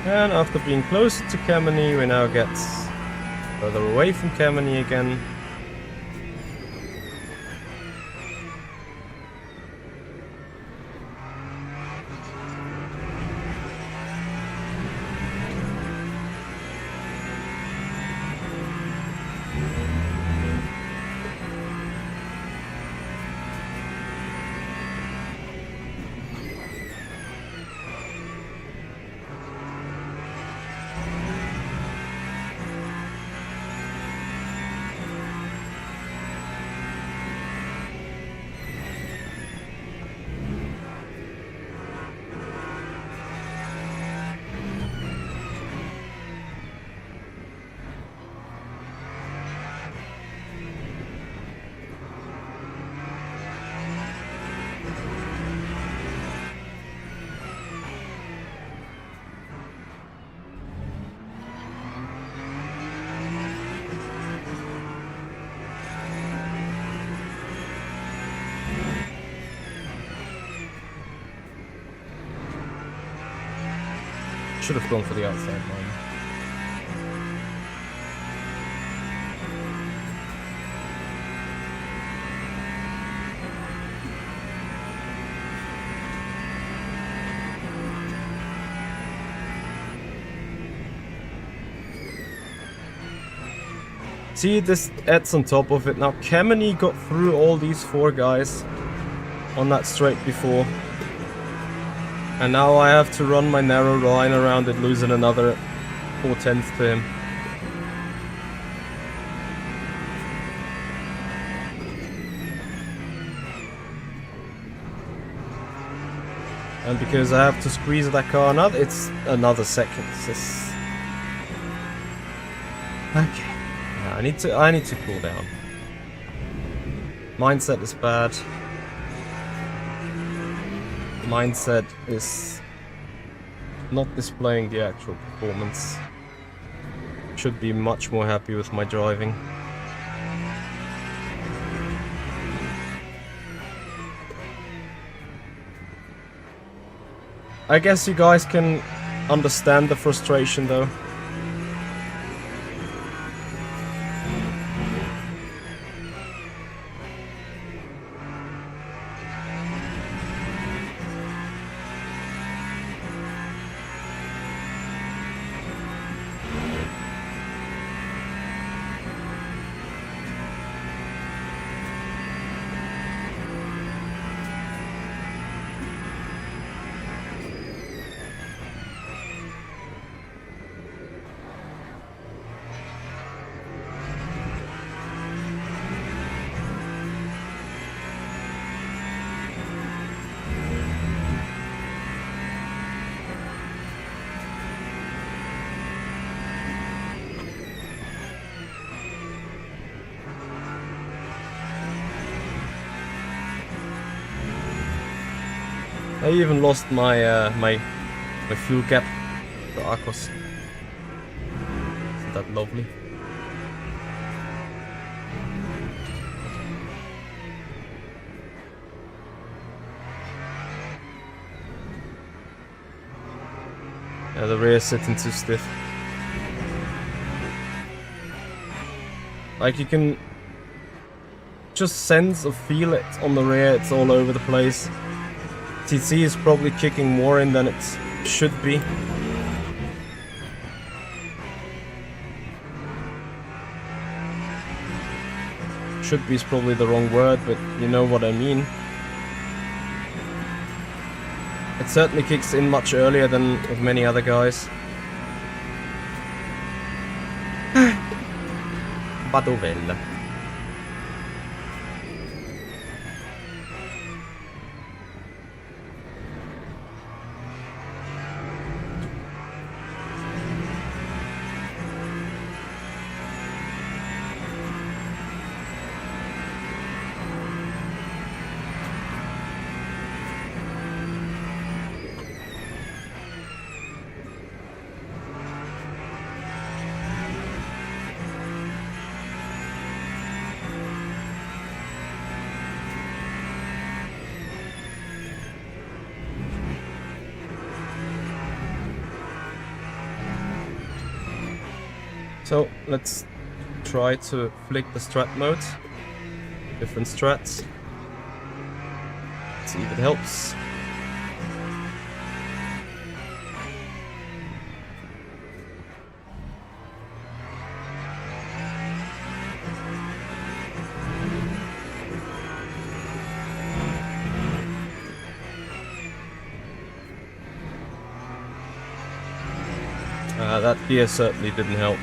And after being closer to Kameny, we now get further away from Kameny again. Should have gone for the outside line. See, this adds on top of it. Now, Kameny got through all these 4 guys on that straight before. And now I have to run my narrow line around it, losing another 4/10 to him. And because I have to squeeze that car another, it's another second. It's okay. Yeah, I need to cool down. Mindset is bad. Mindset is not displaying the actual performance. Should be much more happy with my driving. I guess you guys can understand the frustration though. I even lost my my fuel cap to Arcos. Isn't that lovely? Yeah, the rear is sitting too stiff. Like you can just sense or feel it on the rear, it's all over the place. TC is probably kicking more in than it should be. Should be is probably the wrong word, but you know what I mean. It certainly kicks in much earlier than with many other guys. Badovella. So let's try to flick the strat mode. Different strats. See if it helps. That gear certainly didn't help.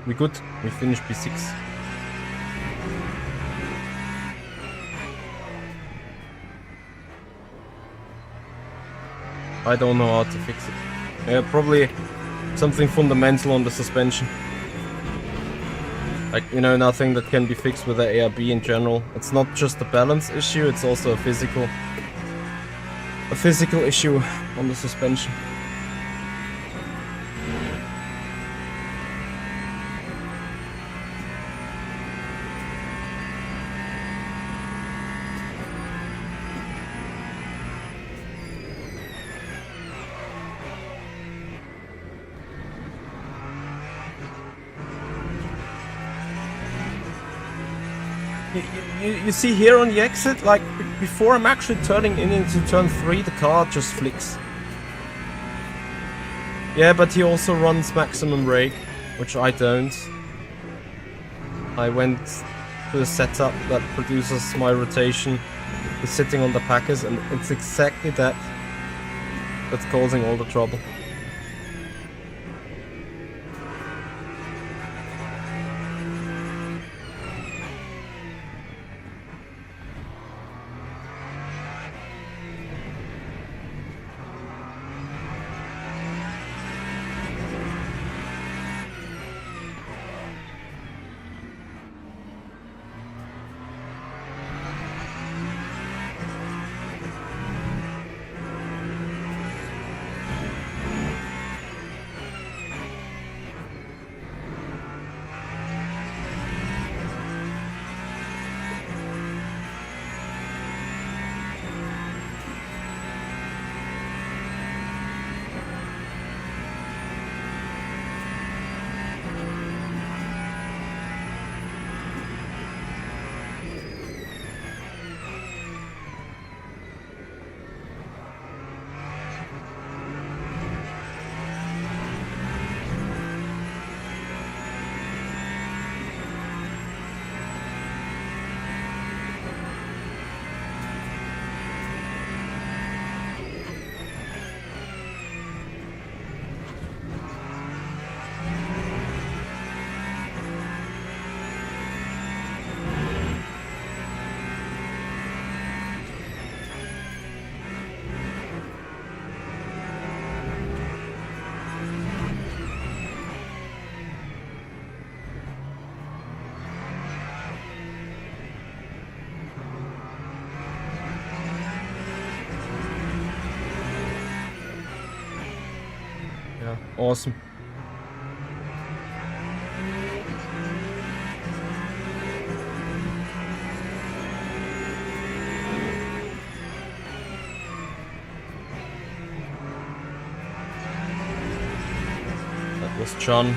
We good. We finished P6. I don't know how to fix it. Yeah, probably something fundamental on the suspension. Like, you know, nothing that can be fixed with the ARB in general. It's not just a balance issue, it's also a physical issue on the suspension. You see here on the exit, like before I'm actually turning into turn 3, the car just flicks. Yeah, but he also runs maximum rake, which I don't. I went to a setup that produces my rotation with sitting on the packers, and it's exactly that that's causing all the trouble. Awesome. That was John.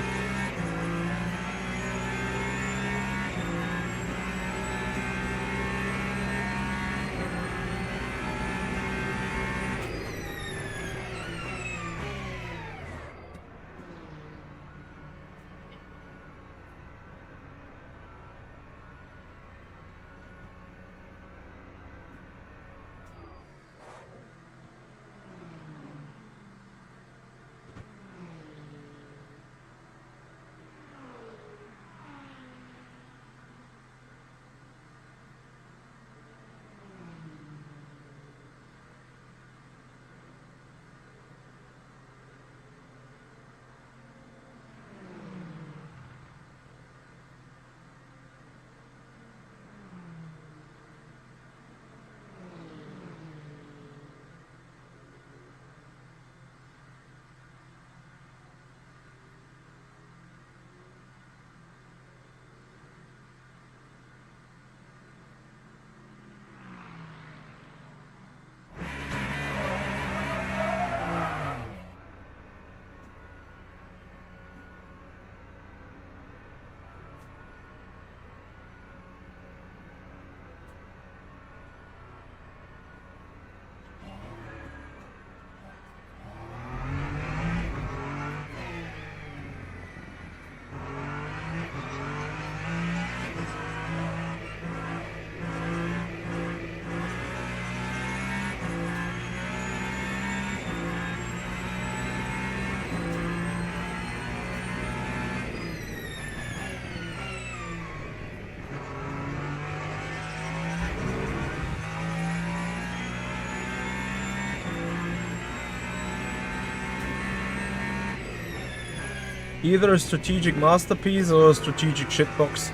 Either a strategic masterpiece or a strategic shitbox.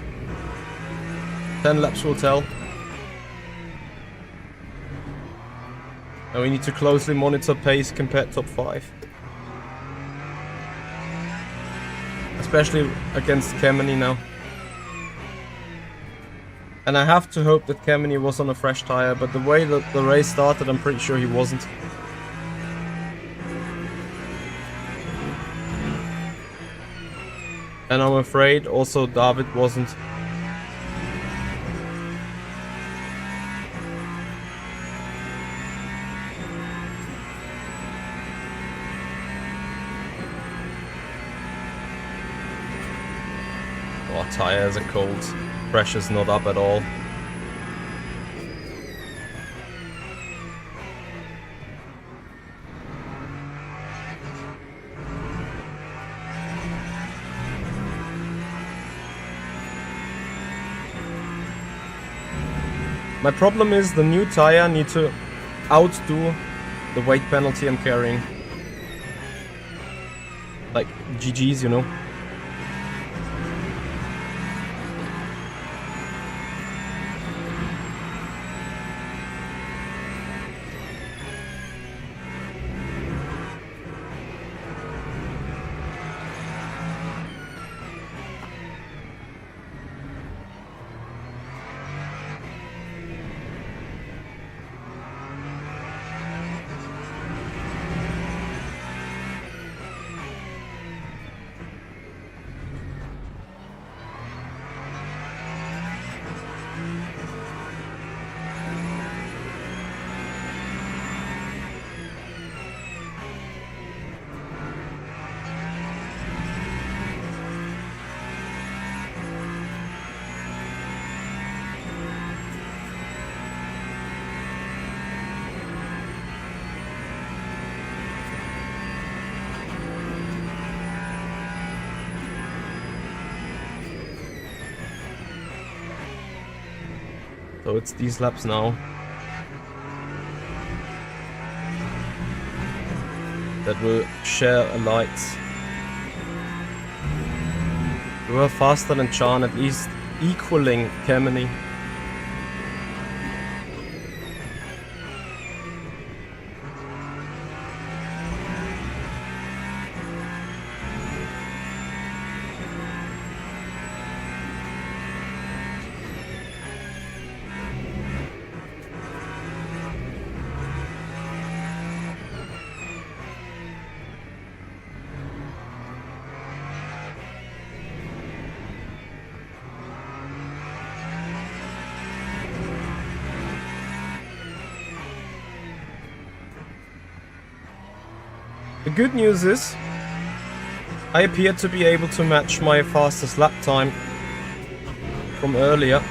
10 laps will tell. And we need to closely monitor pace compared top 5. Especially against Kemeny now. And I have to hope that Kemeny was on a fresh tire, but the way that the race started, I'm pretty sure he wasn't. And I'm afraid also David wasn't. Oh, tires are cold. Pressure's not up at all. My problem is the new tire need to outdo the weight penalty I'm carrying. Like GG's, you know. So it's these laps now that will share a light. We were faster than Chan, at least equaling Kemeny. The good news is I appear to be able to match my fastest lap time from earlier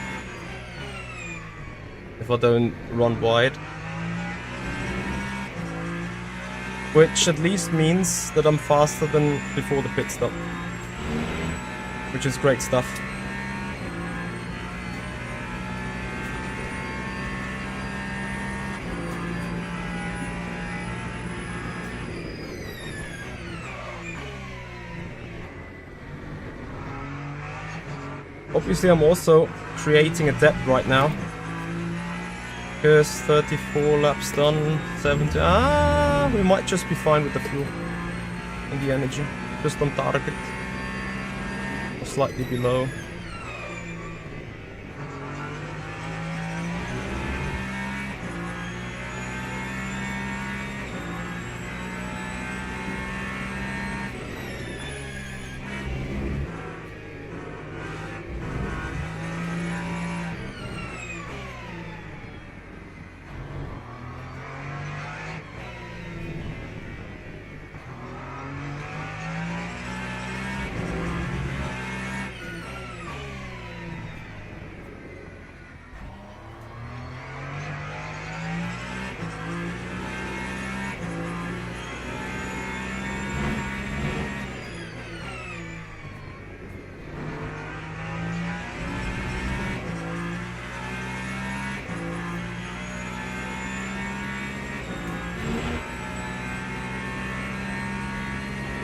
if I don't run wide. Which at least means that I'm faster than before the pit stop. Which is great stuff. Obviously I'm also creating a depth right now. Because 34 laps done, 70... we might just be fine with the fuel and the energy. Just on target. Or slightly below.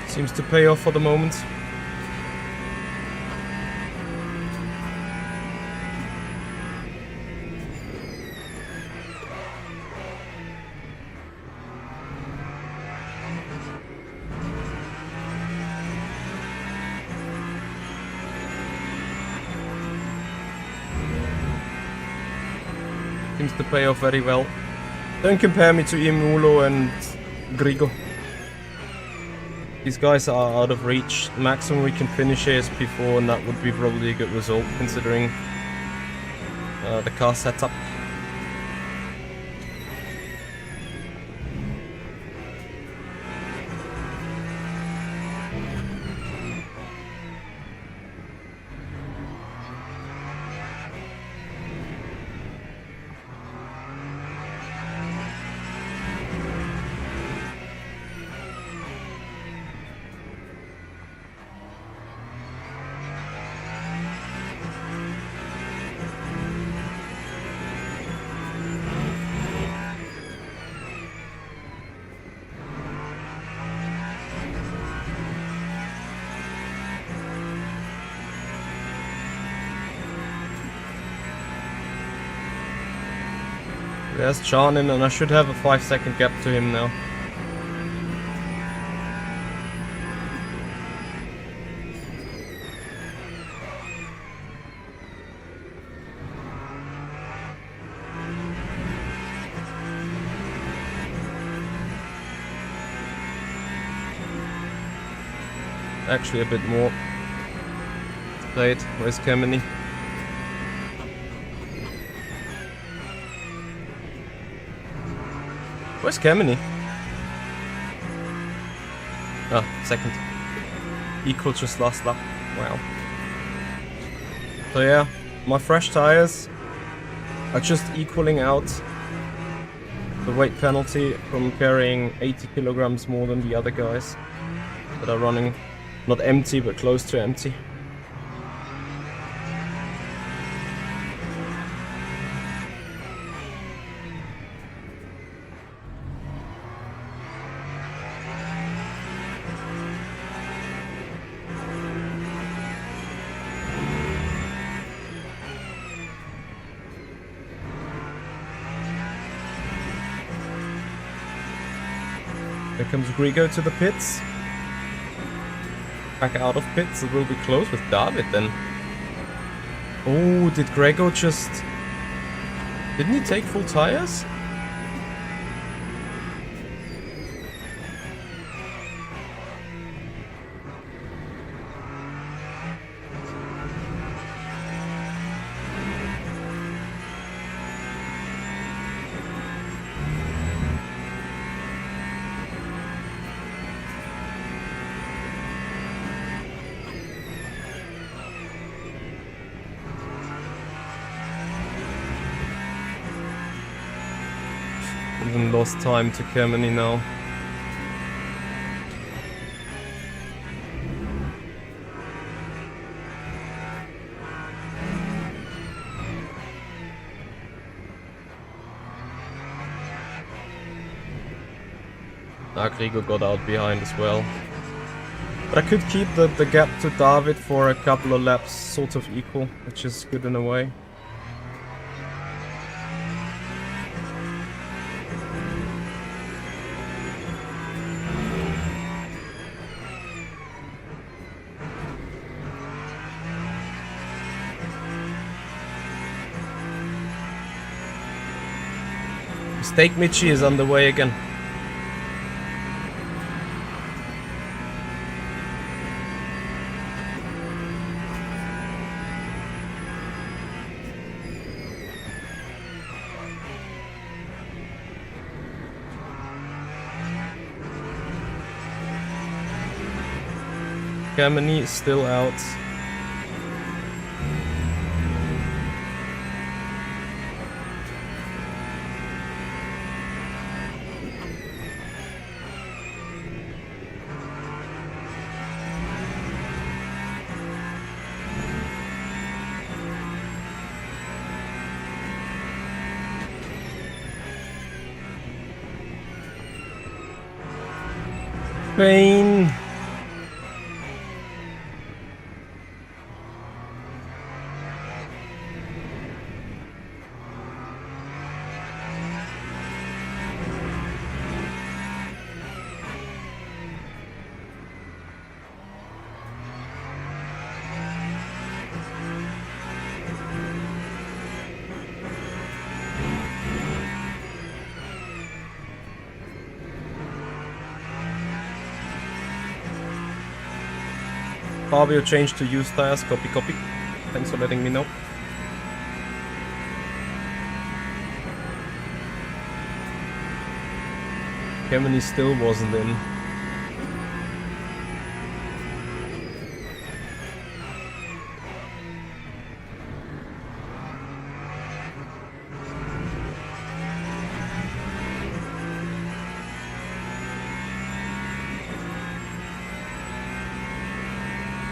Seems to pay off for the moment. Seems to pay off very well. Don't compare me to Imulo and Grigo. These guys are out of reach. Maximum we can finish here is P4, and that would be probably a good result considering the car setup. There's Charnin, and I should have a 5-second gap to him now. Actually a bit more. Played. Where's Kemeny? Where's Kemeny? Oh, second. Equal just last lap. Wow. So yeah, my fresh tires are just equaling out the weight penalty from carrying 80 kilograms more than the other guys that are running not empty but close to empty. Here comes Grigo to the pits. Back out of pits, it will be close with David then. Oh, did Grego just... Didn't he take full tires? Even lost time to Kemeny now. Gregor got out behind as well. But I could keep the gap to David for a couple of laps sort of equal, which is good in a way. Mistake Michi is underway again. Kemeny is still out. Pain. Fabio changed to used tires, copy. Thanks for letting me know. Kemeny still wasn't in.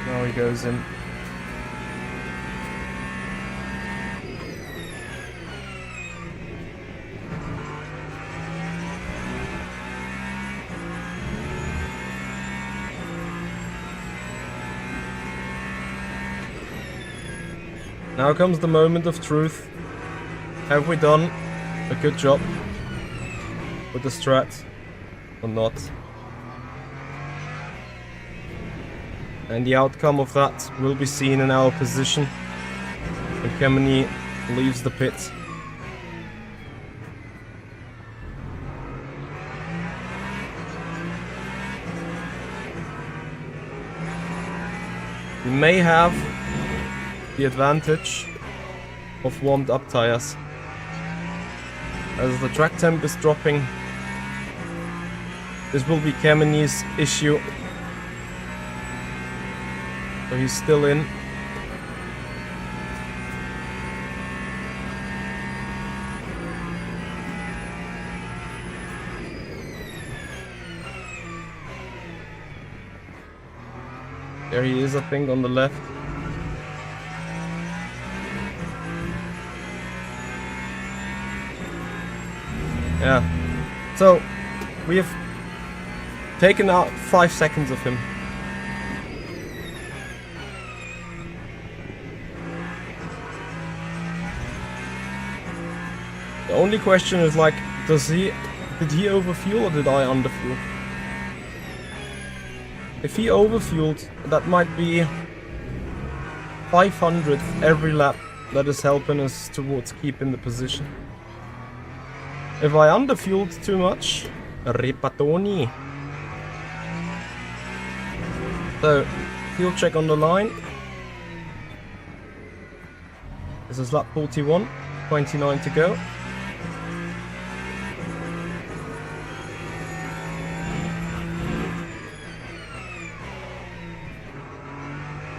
Now he goes in. Now comes the moment of truth. Have we done a good job with the strat or not? And the outcome of that will be seen in our position when Kemeny leaves the pit. We may have the advantage of warmed up tires. As the track temp is dropping, this will be Kemeny's issue. So he's still in. There he is, I think, on the left. Yeah. So, we have taken out 5 seconds of him. The only question is like, did he overfuel or did I underfuel? If he overfueled, that might be 500 every lap that is helping us towards keeping the position. If I underfueled too much, ripatoni. So, fuel check on the line. This is lap 41, 29 to go.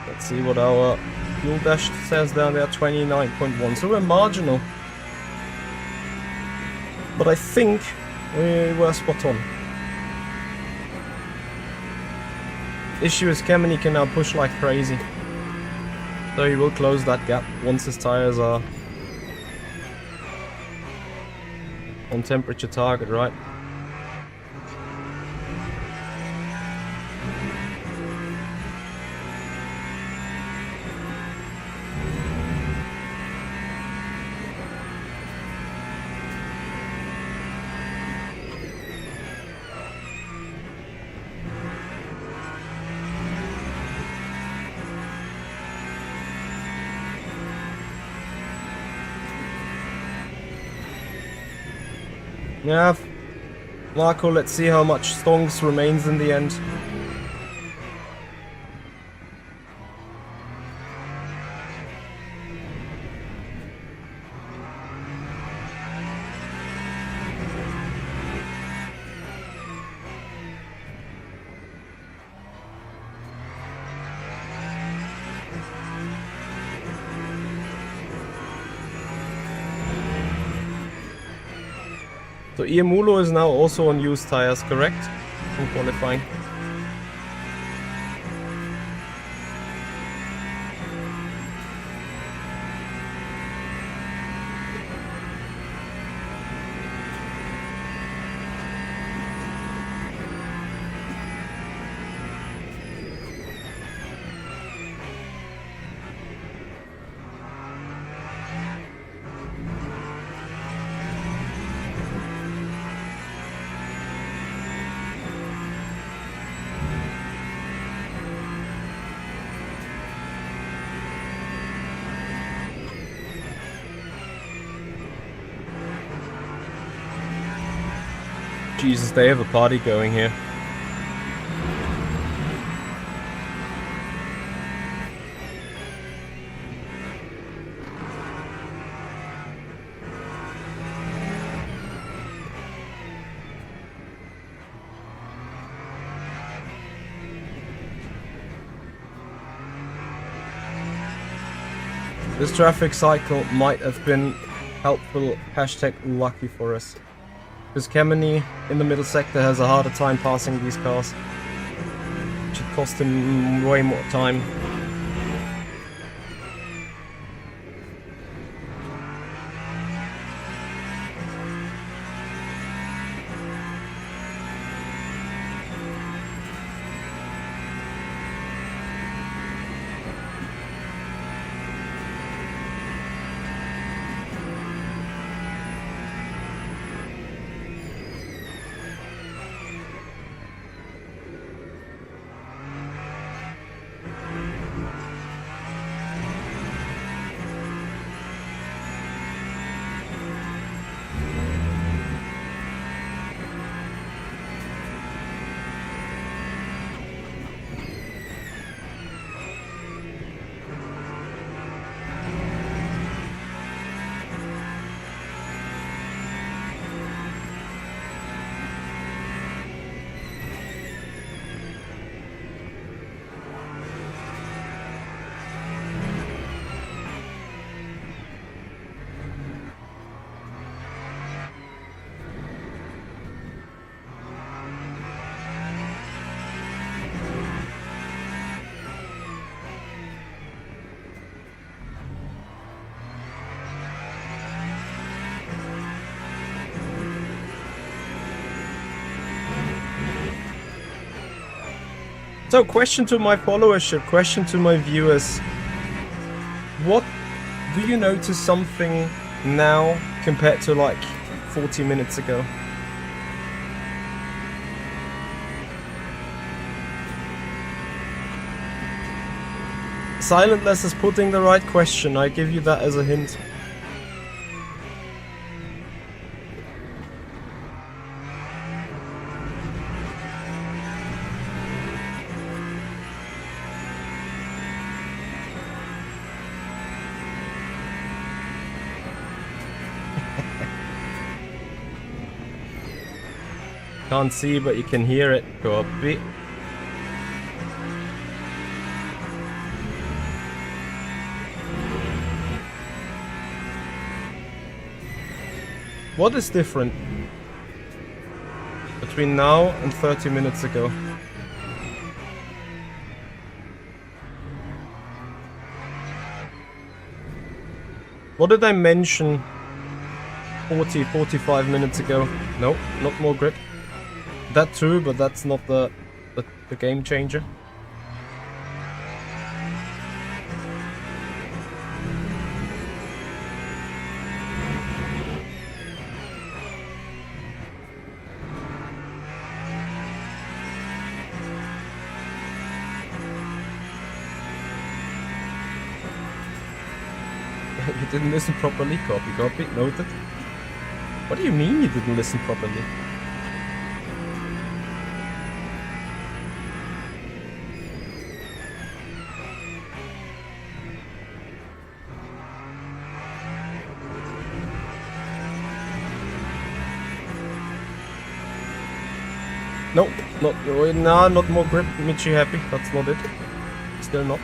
Let's see what our fuel dash says down there, 29.1. So we're marginal. But I think we were spot on. Issue is Kemeny can now push like crazy. So he will close that gap once his tires are on temperature target, right? Yeah, Marco, let's see how much Stonks remains in the end. So Iemulo is now also on used tires, correct? From qualifying. Jesus, they have a party going here. This traffic cycle might have been helpful, hashtag lucky for us. Because Kemeny in the middle sector has a harder time passing these cars. It should cost him way more time. So, question to my followership, question to my viewers. What do you notice something now compared to like 40 minutes ago? Silentless is putting the right question, I give you that as a hint. Can't see, but you can hear it. Copy. What is different between now and 30 minutes ago? What did I mention 45 minutes ago? No, not more grip. That too, but that's not the game changer. You didn't listen properly, copy, noted. What do you mean you didn't listen properly? No, not more grip, Michi happy, that's not it. Still not.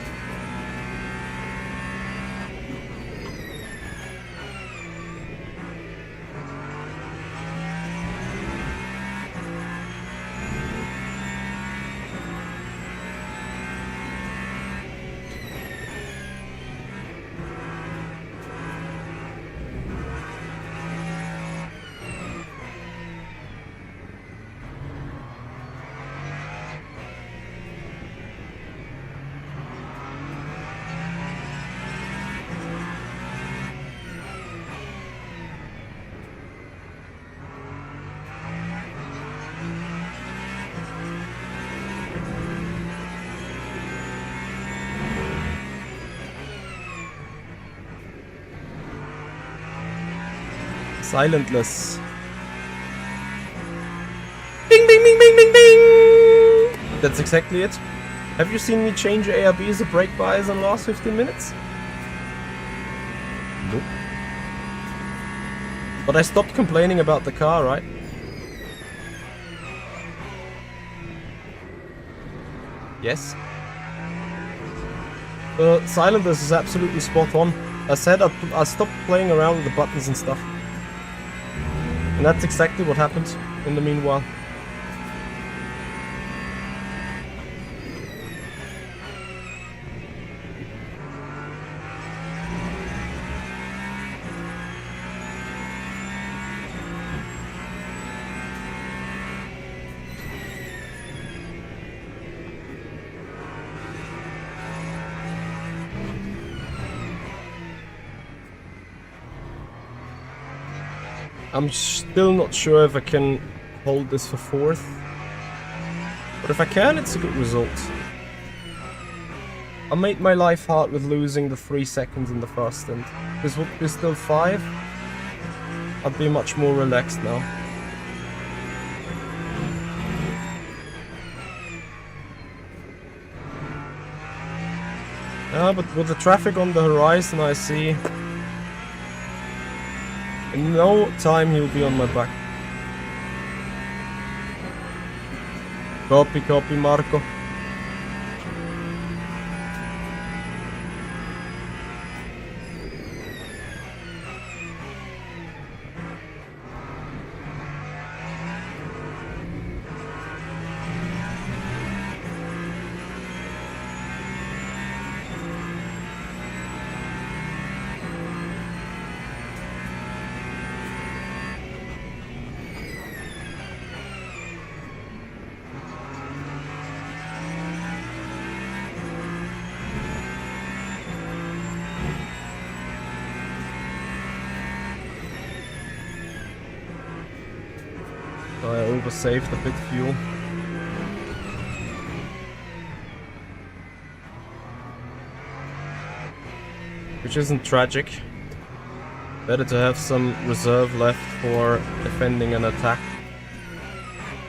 Silentless. Bing, bing, bing, bing, bing, bing! That's exactly it. Have you seen me change ARBs or brake bias in the last 15 minutes? Nope. But I stopped complaining about the car, right? Yes. Silentless is absolutely spot on. I said I stopped playing around with the buttons and stuff. And that's exactly what happened in the meanwhile. I'm still not sure if I can hold this for 4th. But if I can, it's a good result. I made my life hard with losing the 3 seconds in the first stint. This would be still 5. I'd be much more relaxed now. Yeah, but with the traffic on the horizon, I see in no time he'll be on my back. Copy, Marco. I oversaved a bit fuel. Which isn't tragic. Better to have some reserve left for defending an attack.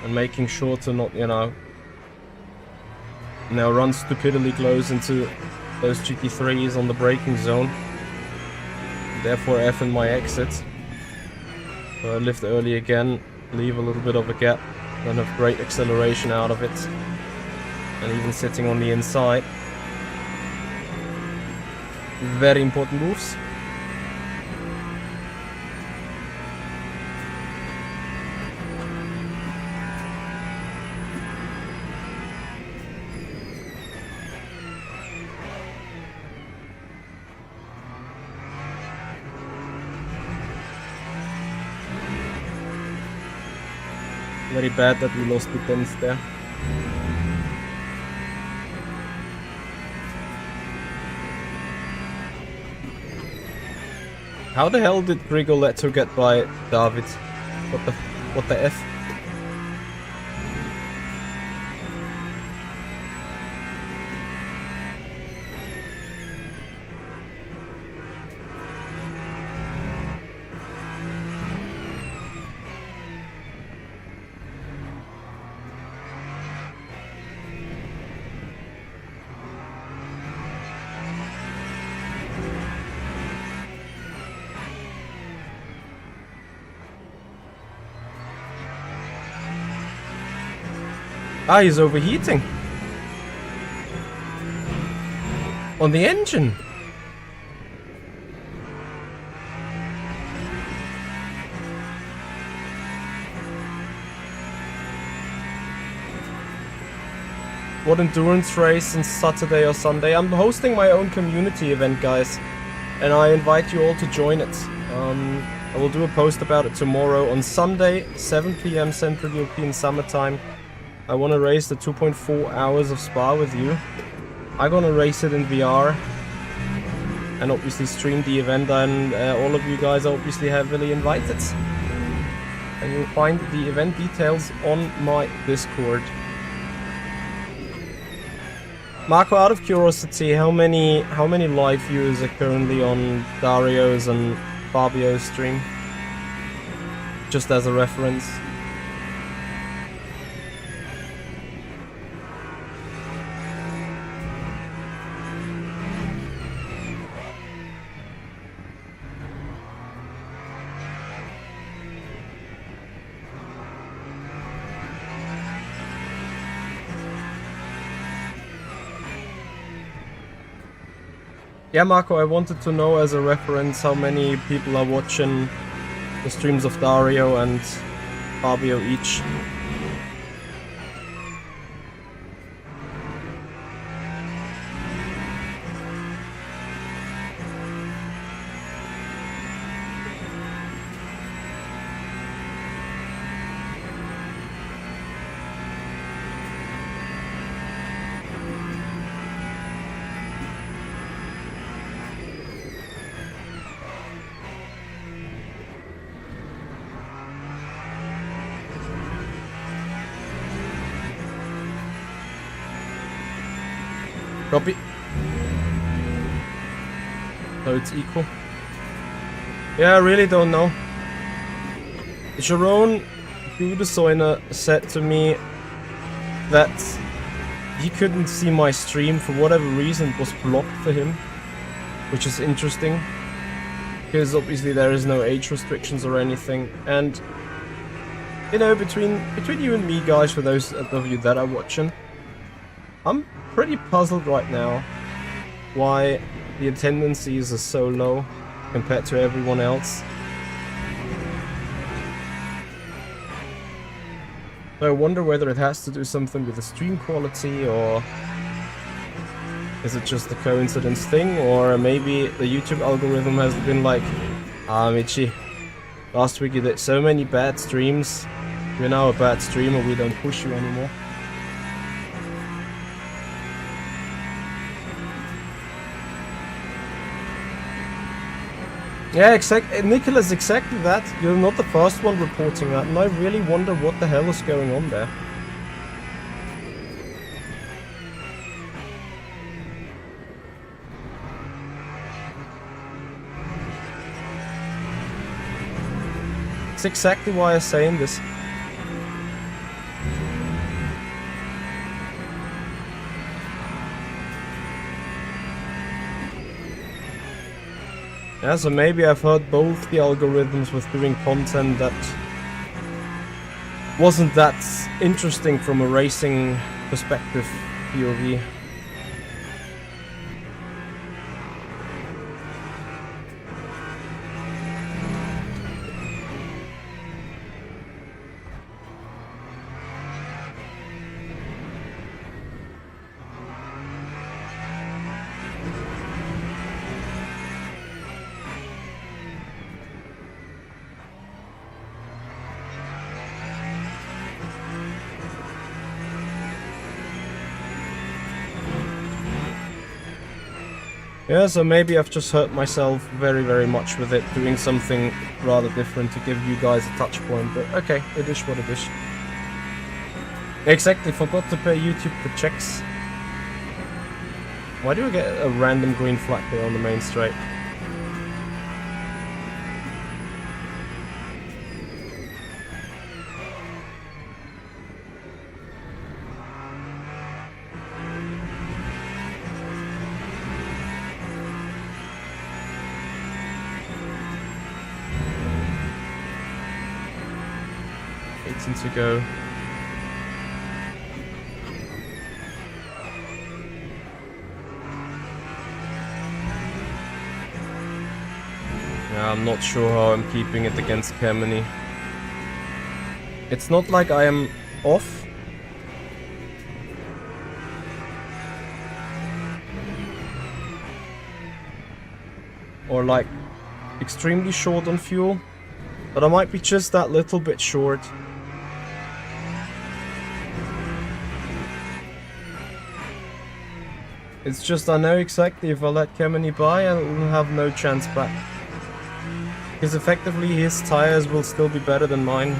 And making sure to not, now run stupidly close into those GT3s on the braking zone. Therefore F in my exit. So I lift early again. Leave a little bit of a gap, then have great acceleration out of it, and even sitting on the inside. Very important moves. Very bad that we lost the pins there. How the hell did Rigoletto get by David? What the F? Ah, he's overheating. On the engine. What endurance race on Saturday or Sunday? I'm hosting my own community event, guys, and I invite you all to join it. I will do a post about it tomorrow. On Sunday, 7 PM Central European Summertime. I want to race the 2.4 hours of Spa with you. I'm gonna race it in VR and obviously stream the event, and all of you guys are obviously heavily invited. And you'll find the event details on my Discord. Marco, out of curiosity, how many live viewers are currently on Dario's and Fabio's stream? Just as a reference. Yeah, Marco, I wanted to know as a reference how many people are watching the streams of Dario and Fabio each. Copy. So it's equal. Yeah, I really don't know. Jerome Gudesoiner said to me that he couldn't see my stream for whatever reason. It was blocked for him, which is interesting because obviously there is no age restrictions or anything. And you know, between you and me, guys, for those of you that are watching, I'm pretty puzzled right now why the attendances are so low compared to everyone else. So I wonder whether it has to do something with the stream quality, or is it just a coincidence thing, or maybe the YouTube algorithm has been like, ah, Michi, last week you did so many bad streams, you're now a bad streamer, we don't push you anymore. Yeah, Nicholas, exactly that. You're not the first one reporting that, and I really wonder what the hell is going on there. It's exactly why I'm saying this. Yeah, so maybe I've heard both the algorithms with doing content that wasn't that interesting from a racing perspective, POV. Yeah, so maybe I've just hurt myself very, very much with it, doing something rather different to give you guys a touch point, but okay, it is what it is. Exactly, forgot to pay YouTube the checks. Why do I get a random green flag here on the main straight? To go. Yeah, I'm not sure how I'm keeping it against Kemeny. It's not like I am off. Or like extremely short on fuel. But I might be just that little bit short. It's just I know exactly if I let Kemeny by, I'll have no chance back. Because effectively his tires will still be better than mine.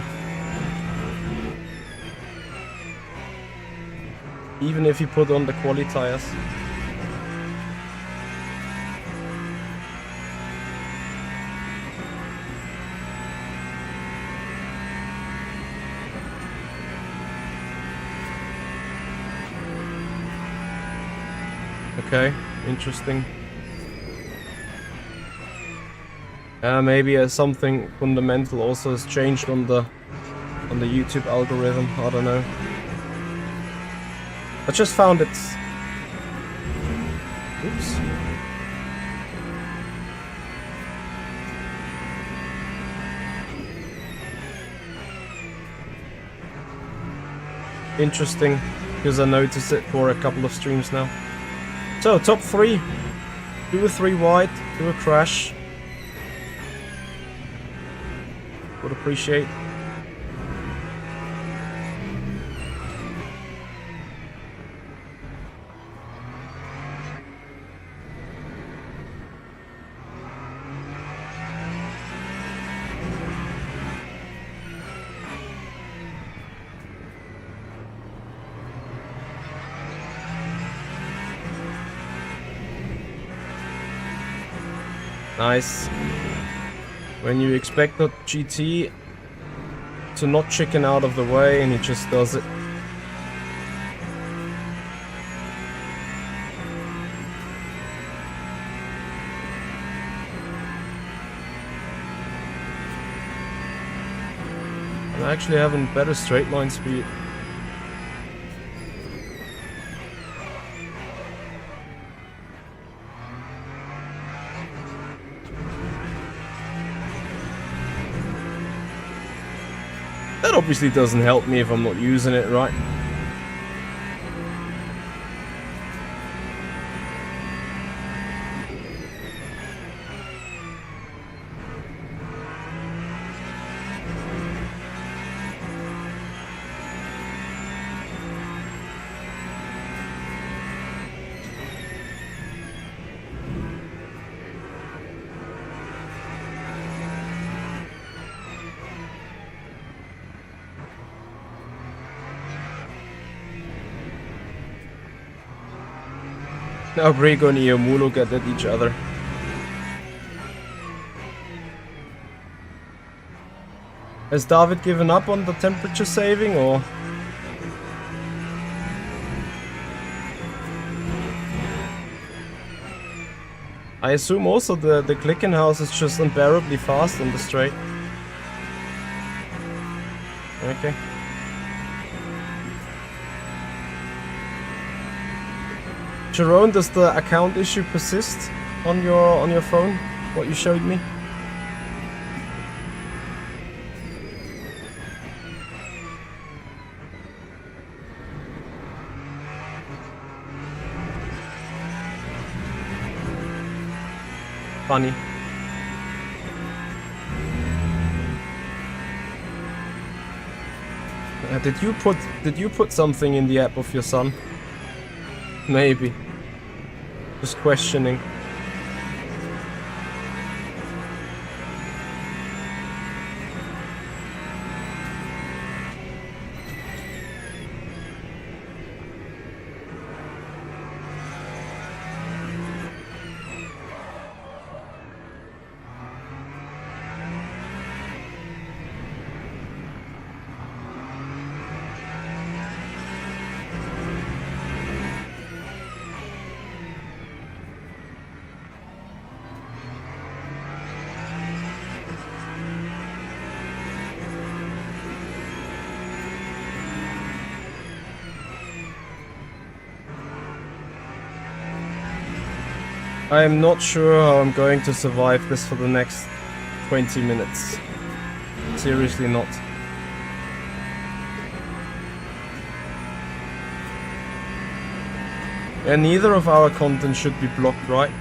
Even if he put on the quali tires. Okay, interesting. Maybe something fundamental also has changed on the YouTube algorithm. I don't know. I just found it. Oops. Interesting, because I noticed it for a couple of streams now. So, top 3. Do a 3 wide, do a crash. Would appreciate. Nice. When you expect the GT to not chicken out of the way and he just does it. I'm actually having better straight line speed. That obviously doesn't help me if I'm not using it right. Now Grego and Iomulo get at each other. Has David given up on the temperature saving, or? I assume also the Glickenhaus is just unbearably fast on the straight. Okay. Jerome, does the account issue persist on your phone? What you showed me? Funny. Did you put something in the app of your son? Maybe. Just questioning. I am not sure how I'm going to survive this for the next 20 minutes. Seriously not. And neither of our content should be blocked, right?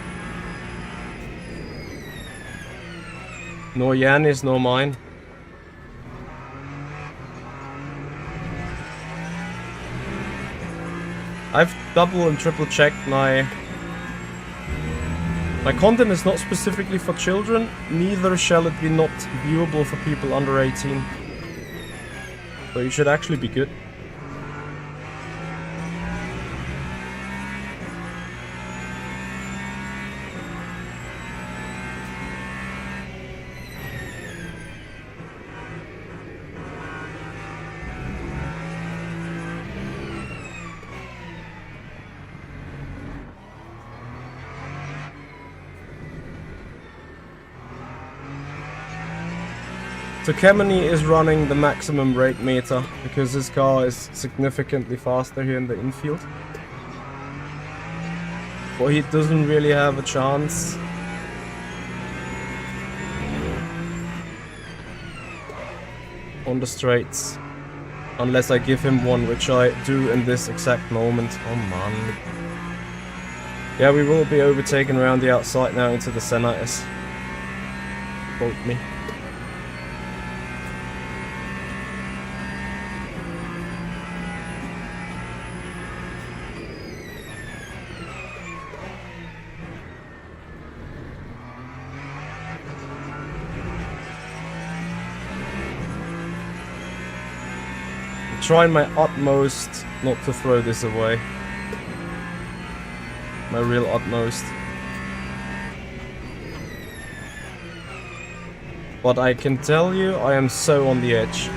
Nor Yanni's, nor mine. I've double and triple checked my content is not specifically for children, neither shall it be not viewable for people under 18. So you should actually be good. So Kemeny is running the maximum rate meter because his car is significantly faster here in the infield. But he doesn't really have a chance. On the straights. Unless I give him one, which I do in this exact moment. Oh man. Yeah, we will be overtaken around the outside now into the Senators. Quote me. Trying my utmost not to throw this away. My real utmost. But I can tell you, I am so on the edge.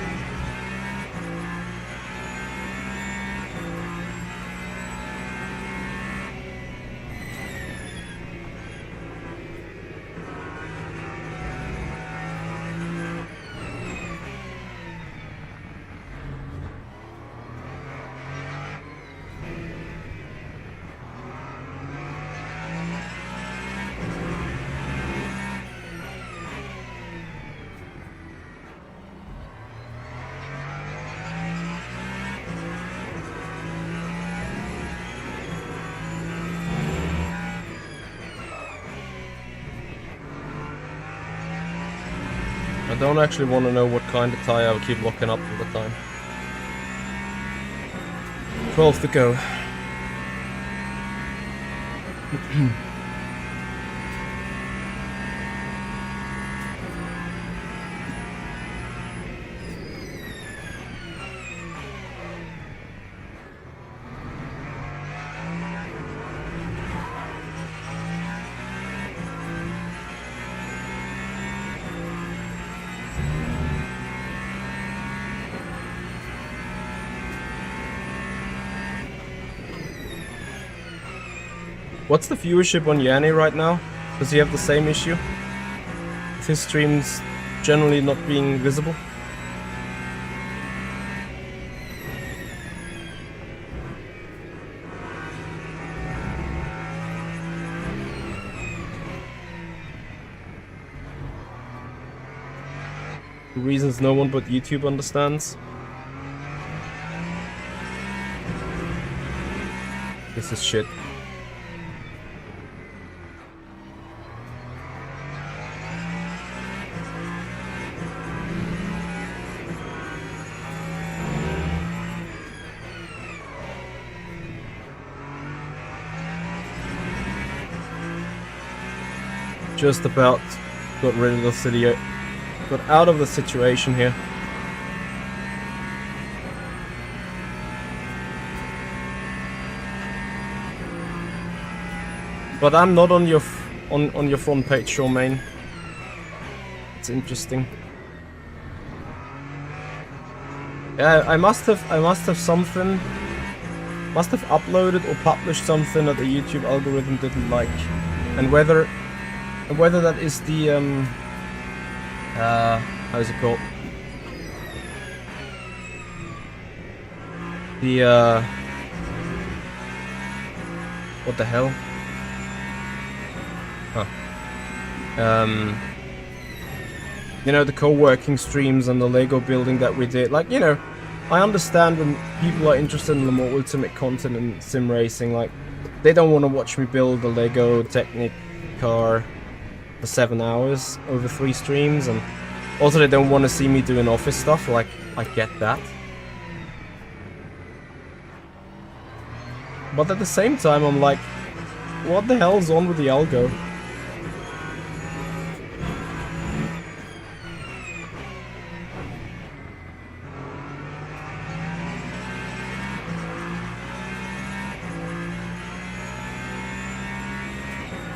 I don't actually want to know what kind of tire I'll keep locking up all the time. 12 to go. What's the viewership on Yanni right now? Does he have the same issue? With his streams generally not being visible? Reasons no one but YouTube understands. This is shit. Just about got rid of the city, got out of the situation here. But I'm not on your on your front page, Shawmain. It's interesting. Yeah, I must have something. Must have uploaded or published something that the YouTube algorithm didn't like, and whether that is the how's it called? The what the hell? You know, the co-working streams and the Lego building that we did. Like, you know, I understand when people are interested in the more ultimate content in sim racing. Like, they don't want to watch me build a Lego Technic car for 7 hours over 3 streams, and also they don't want to see me doing office stuff. Like, I get that. But at the same time, I'm like, what the hell's on with the algo?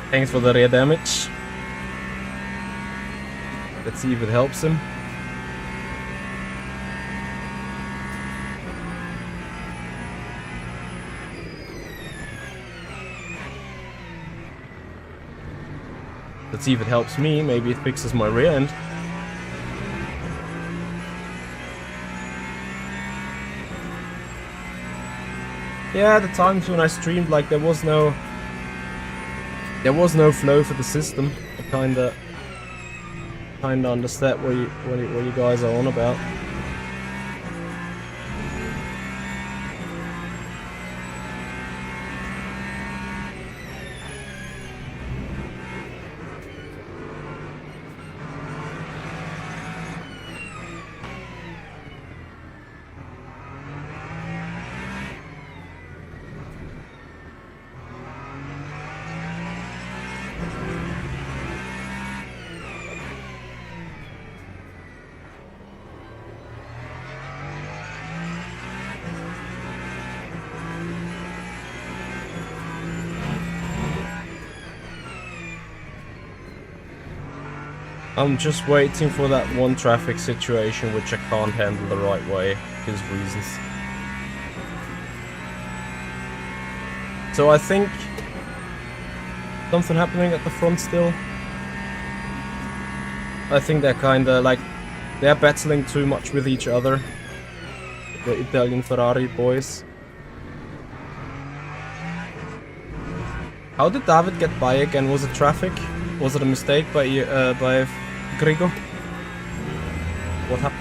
Thanks for the rear damage. Let's see if it helps him. Let's see if it helps me. Maybe it fixes my rear end. Yeah, the times when I streamed, like, there was no flow for the system. I kinda understand what you guys are on about. I'm just waiting for that one traffic situation which I can't handle the right way, because reasons. So I think something happening at the front still. I think they're kinda like, they're battling too much with each other, the Italian Ferrari boys. How did David get by again? Was it traffic? Was it a mistake by Grigo? What happened?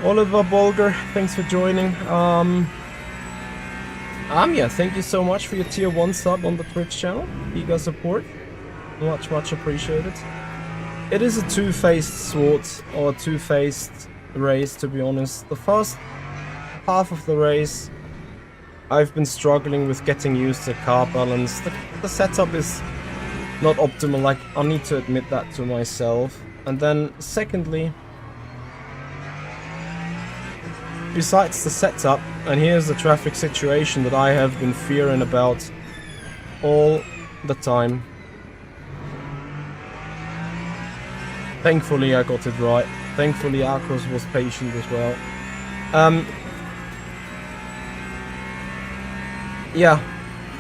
Oliver Bolger, thanks for joining. Yeah, thank you so much for your tier 1 sub on the Twitch channel. Giga support. Much appreciated. It is a two-faced sword, or a two-faced race, to be honest. The first half of the race, I've been struggling with getting used to car balance. The setup is not optimal, like, I need to admit that to myself. And then, secondly, besides the setup, and here's the traffic situation that I have been fearing about all the time. Thankfully I got it right. Thankfully Akos was patient as well. Yeah,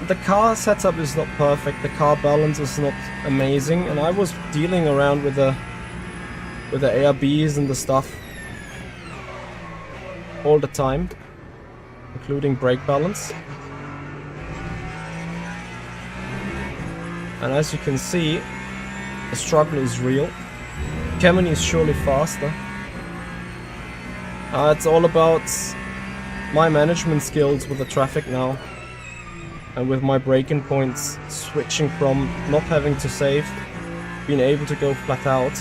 the car setup is not perfect, the car balance is not amazing, and I was dealing around with the ARBs and the stuff all the time, including brake balance. And as you can see, the struggle is real. Kemeny is surely faster. It's all about my management skills with the traffic now, and with my braking points switching from not having to save, being able to go flat out.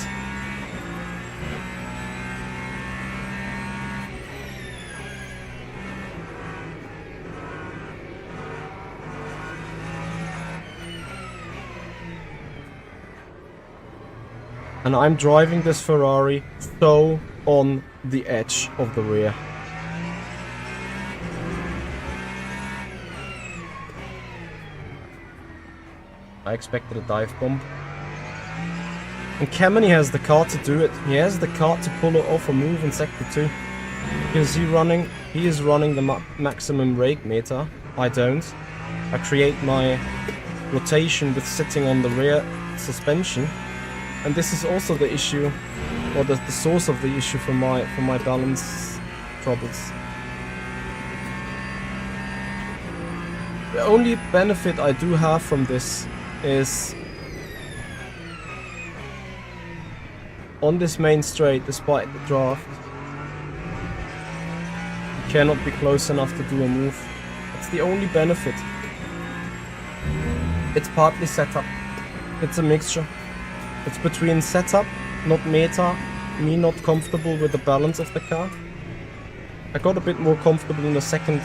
And I'm driving this Ferrari so on the edge of the rear. I expected a dive bomb. And Kemeny has the car to do it. He has the car to pull it off a move in Sector 2. Because he is running the maximum rake meter. I don't. I create my rotation with sitting on the rear suspension. And this is also the issue or the source of the issue for my balance troubles. The only benefit I do have from this is on this main straight, despite the draft, you cannot be close enough to do a move. That's the only benefit. It's partly setup. It's a mixture. It's between setup, not meta, me not comfortable with the balance of the car. I got a bit more comfortable in the second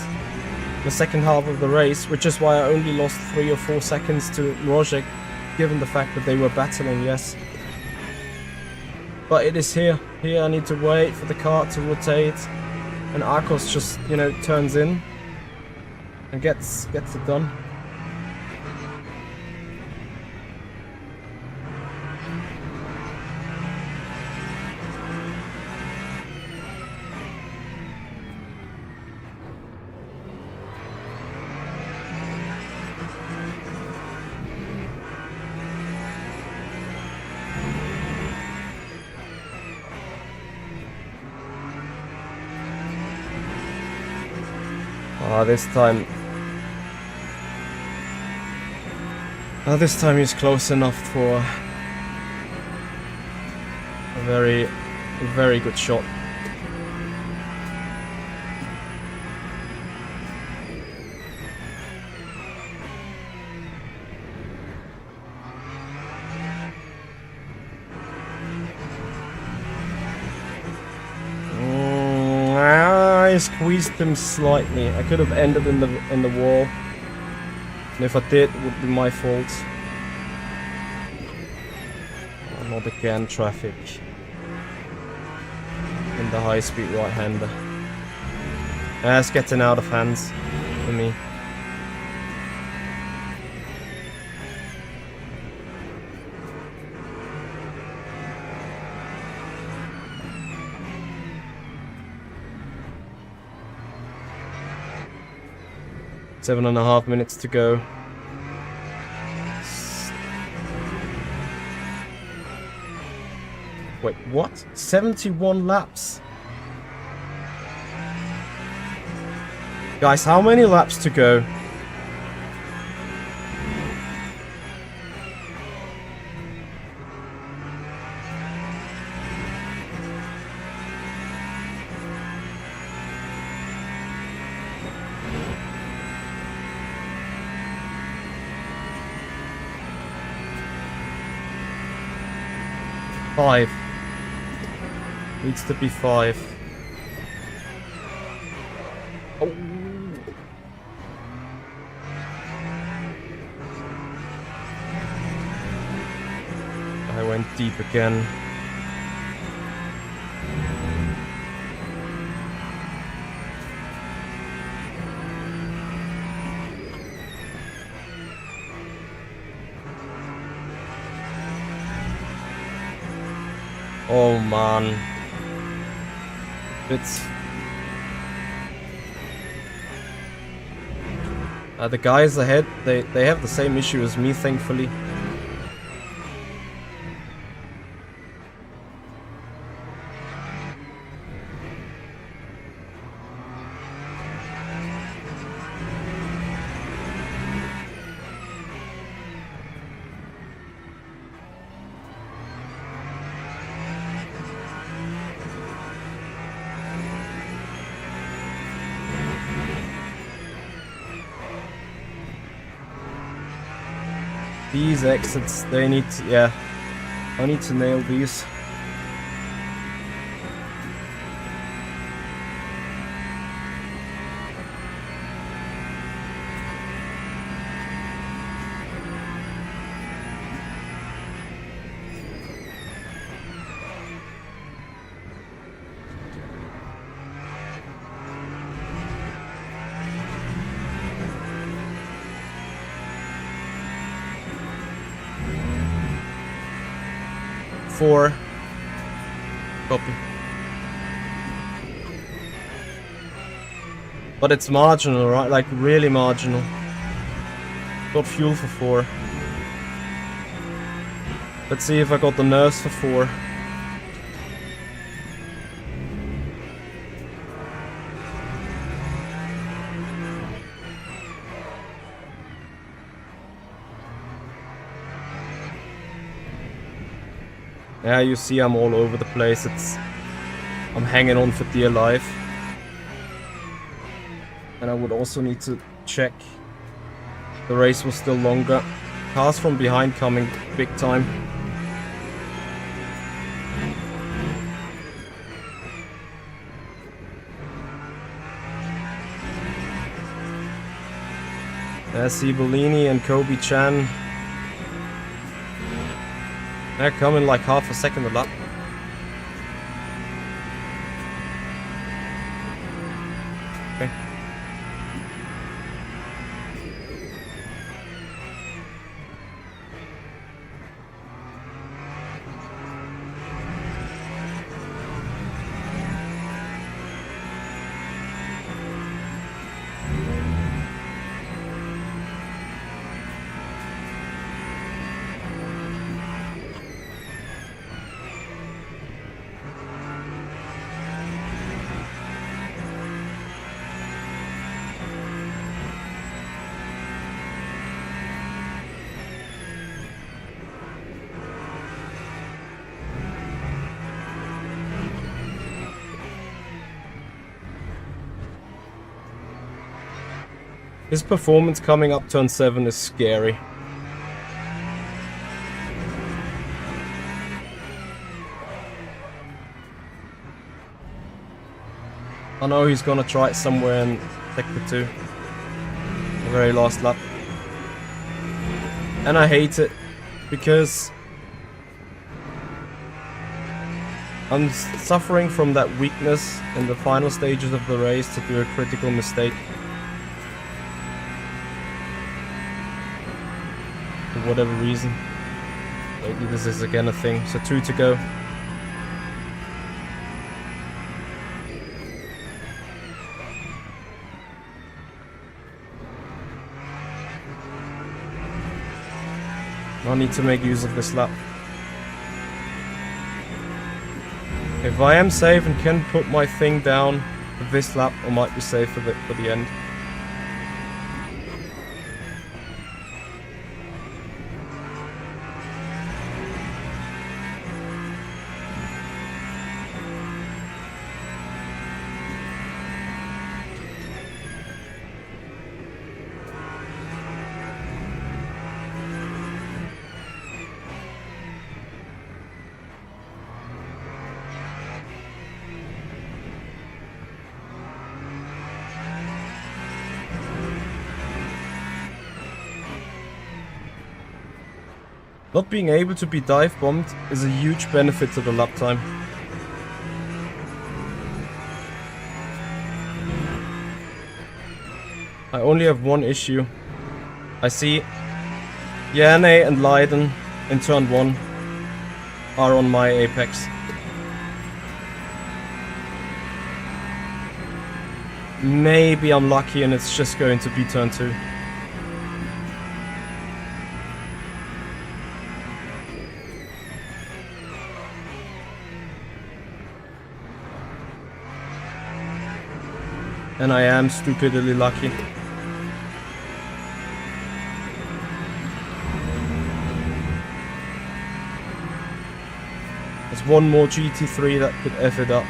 half of the race, which is why I only lost 3 or 4 seconds to Mrožek, given the fact that they were battling, yes. But it is here. Here I need to wait for the car to rotate, and Arcos just, you know, turns in and gets it done. This time he's close enough for a very, very good shot. I squeezed him slightly. I could have ended in the wall. And if I did, it would be my fault. Oh, not again, traffic. In the high-speed right-hander. It's getting out of hands for me. Seven and a half minutes to go. Wait, what? 71 laps? Guys, how many laps to go? Five. Needs to be 5. Oh. I went deep again. Oh man. It's the guys ahead, they have the same issue as me, thankfully. These exits, they need to, yeah, I need to nail these. Four. Copy. But it's marginal, right? Like really marginal. Got fuel for 4. Let's see if I got the nerves for 4. Yeah, you see I'm all over the place. I'm hanging on for dear life. And I would also need to check the race was still longer. Cars from behind coming big time. I see Bellini and Kobe Chan. They're coming like half a second a lap. Okay. His performance coming up turn 7 is scary. I know he's gonna try it somewhere in Sector 2. The very last lap. And I hate it because I'm suffering from that weakness in the final stages of the race to do a critical mistake. For whatever reason. Maybe this is again a thing. So 2 to go. I need to make use of this lap. If I am safe and can put my thing down for this lap, I might be safe for the end. Not being able to be dive bombed is a huge benefit to the lap time. I only have one issue. I see Yane and Leiden in turn 1 are on my apex. Maybe I'm lucky and it's just going to be turn 2. And I am stupidly lucky. There's one more GT3 that could F it up.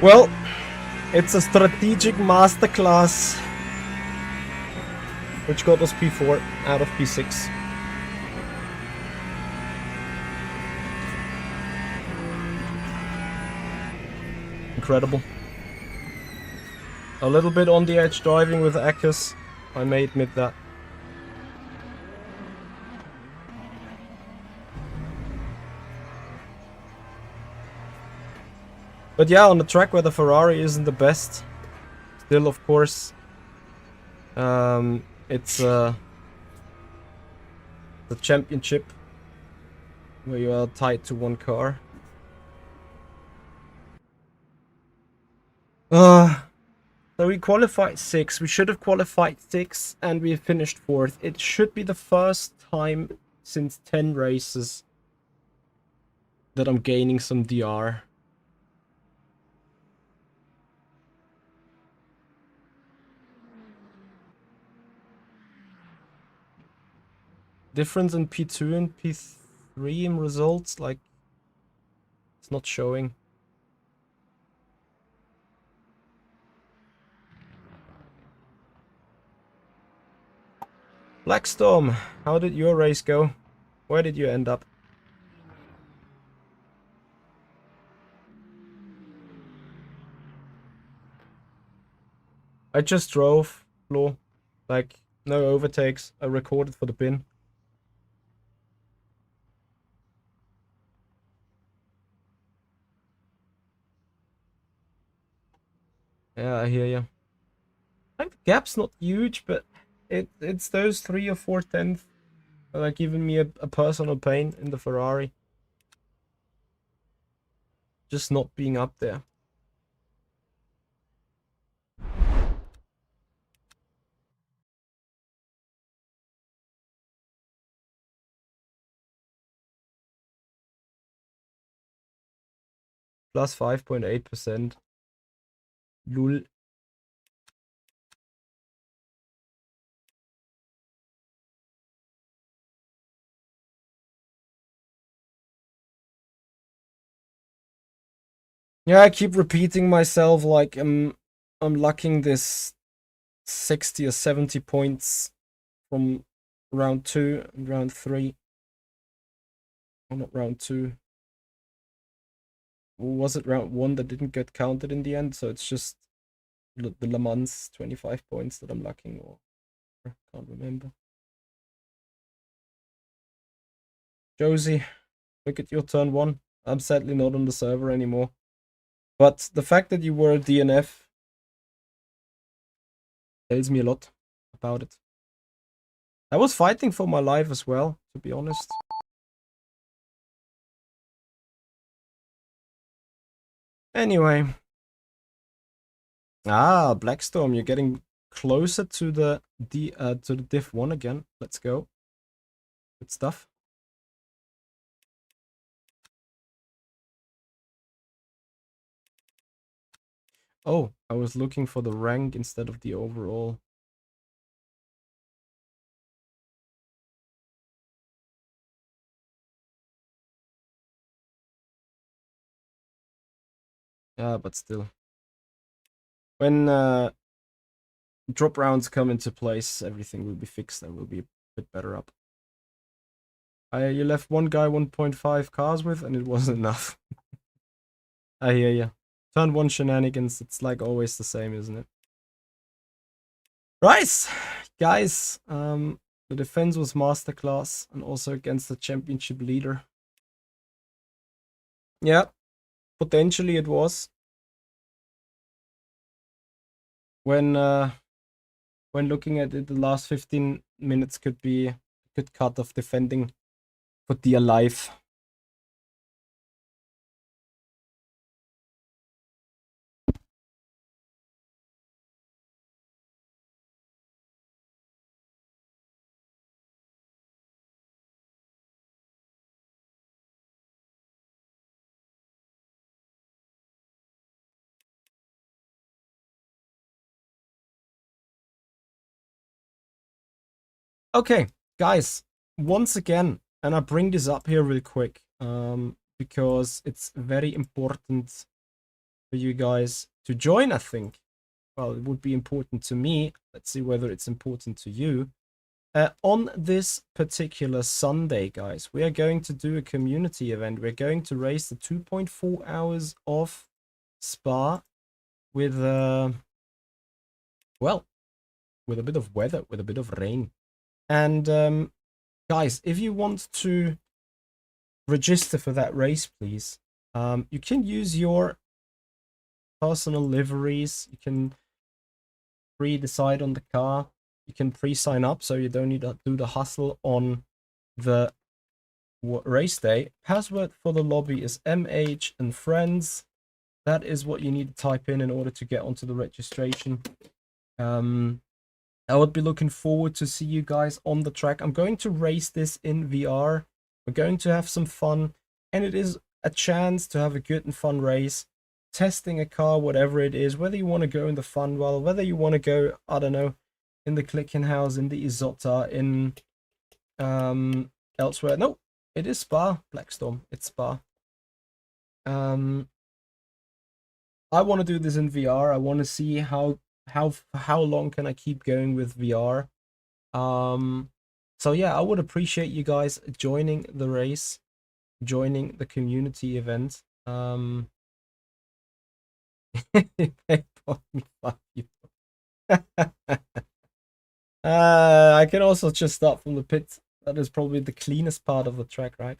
Well, it's a strategic masterclass, which got us P4 out of P6. Incredible. A little bit on the edge driving with Eckes, I may admit that. But yeah, on the track where the Ferrari isn't the best, still, of course, it's the championship where you are tied to one car. So we qualified 6th. We should have qualified 6th, and we finished 4th. It should be the first time since 10 races that I'm gaining some DR. Difference in P2 and P3 in results, like, it's not showing. Blackstorm, how did your race go? Where did you end up? I just drove, Flo. Like, no overtakes. I recorded for the bin. Yeah, I hear you. Like, the gap's not huge, but it's those 3 or 4 tenths that are giving me a personal pain in the Ferrari. Just not being up there. Plus 5.8%. Lul. Yeah, I keep repeating myself like I'm lacking this 60 or 70 points from round 2 and round 3. Or not round 2. Or was it round 1 that didn't get counted in the end? So it's just the Le Mans 25 points that I'm lacking, or I can't remember. Josie, look at your turn 1. I'm sadly not on the server anymore. But the fact that you were a DNF tells me a lot about it. I was fighting for my life as well, to be honest. Anyway. Ah, Blackstorm, you're getting closer to the Div 1 again. Let's go. Good stuff. Oh, I was looking for the rank instead of the overall. Yeah, but still. When drop rounds come into place, everything will be fixed and will be a bit better up. You left one guy 1.5 cars with, and it wasn't enough. I hear ya. Turn 1 shenanigans, it's like always the same, isn't it? Right, guys. The defense was masterclass, and also against the championship leader. Yeah, potentially it was. When looking at it, the last 15 minutes could be a good cut of defending for dear life. Okay, guys, once again, and I bring this up here real quick, because it's very important for you guys to join, I think. Well, it would be important to me. Let's see whether it's important to you. On this particular Sunday, guys, we are going to do a community event. We're going to race the 2.4 hours of Spa with, well, with a bit of weather, with a bit of rain. And, guys, if you want to register for that race, please, you can use your personal liveries. You can pre-decide on the car. You can pre-sign up, so you don't need to do the hustle on the race day. Password for the lobby is MH and friends. That is what you need to type in order to get onto the registration. I would be looking forward to see you guys on the track. I'm going to race this in VR. We're going to have some fun, and it is a chance to have a good and fun race, testing a car, whatever it is, whether you want to go in the fun well, whether you want to go, I don't know, in the Klickenhaus, in the Isotta, in elsewhere. No, it is Spa, Blackstorm. It's Spa. I want to do this in VR. I want to see how long can I keep going with VR. So yeah, I would appreciate you guys joining the race, joining the community event. I can also just start from the pit. That is probably the cleanest part of the track, right?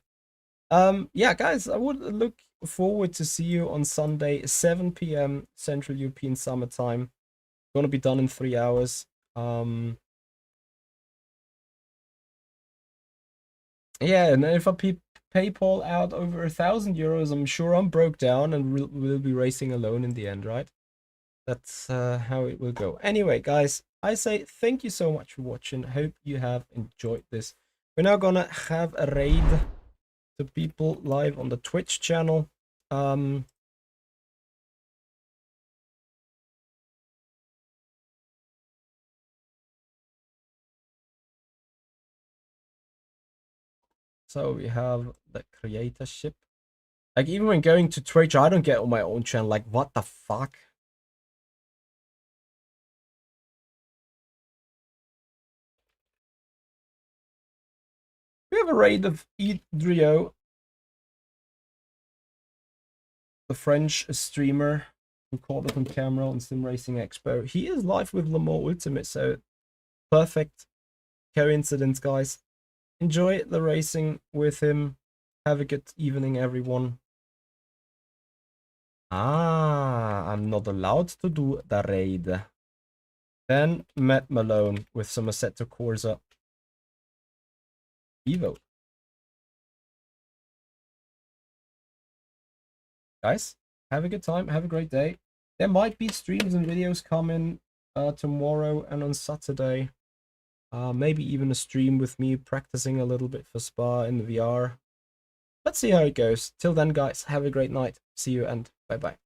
Yeah, guys, I would look forward to see you on Sunday, 7 p.m. Central European Summer Time. Gonna be done in 3 hours. Yeah, and if I PayPal out over €1,000, I'm sure I'm broke down and we'll be racing alone in the end, right? That's how it will go. Anyway, guys, I say thank you so much for watching. Hope you have enjoyed this. We're now gonna have a raid to people live on the Twitch channel. So we have the creatorship. Like, even when going to Twitch, I don't get on my own channel. Like, what the fuck? We have a raid of Idrio, the French streamer who caught it on camera on Simracing Expo. He is live with Le Mans Ultimate, so perfect coincidence, guys. Enjoy the racing with him. Have a good evening, everyone. Ah, I'm not allowed to do the raid. Then Matt Malone with some Assetto Corsa Evo. Guys, have a good time. Have a great day. There might be streams and videos coming tomorrow and on Saturday. Maybe even a stream with me practicing a little bit for Spa in the VR. Let's see how it goes. Till then, guys, have a great night. See you and bye-bye.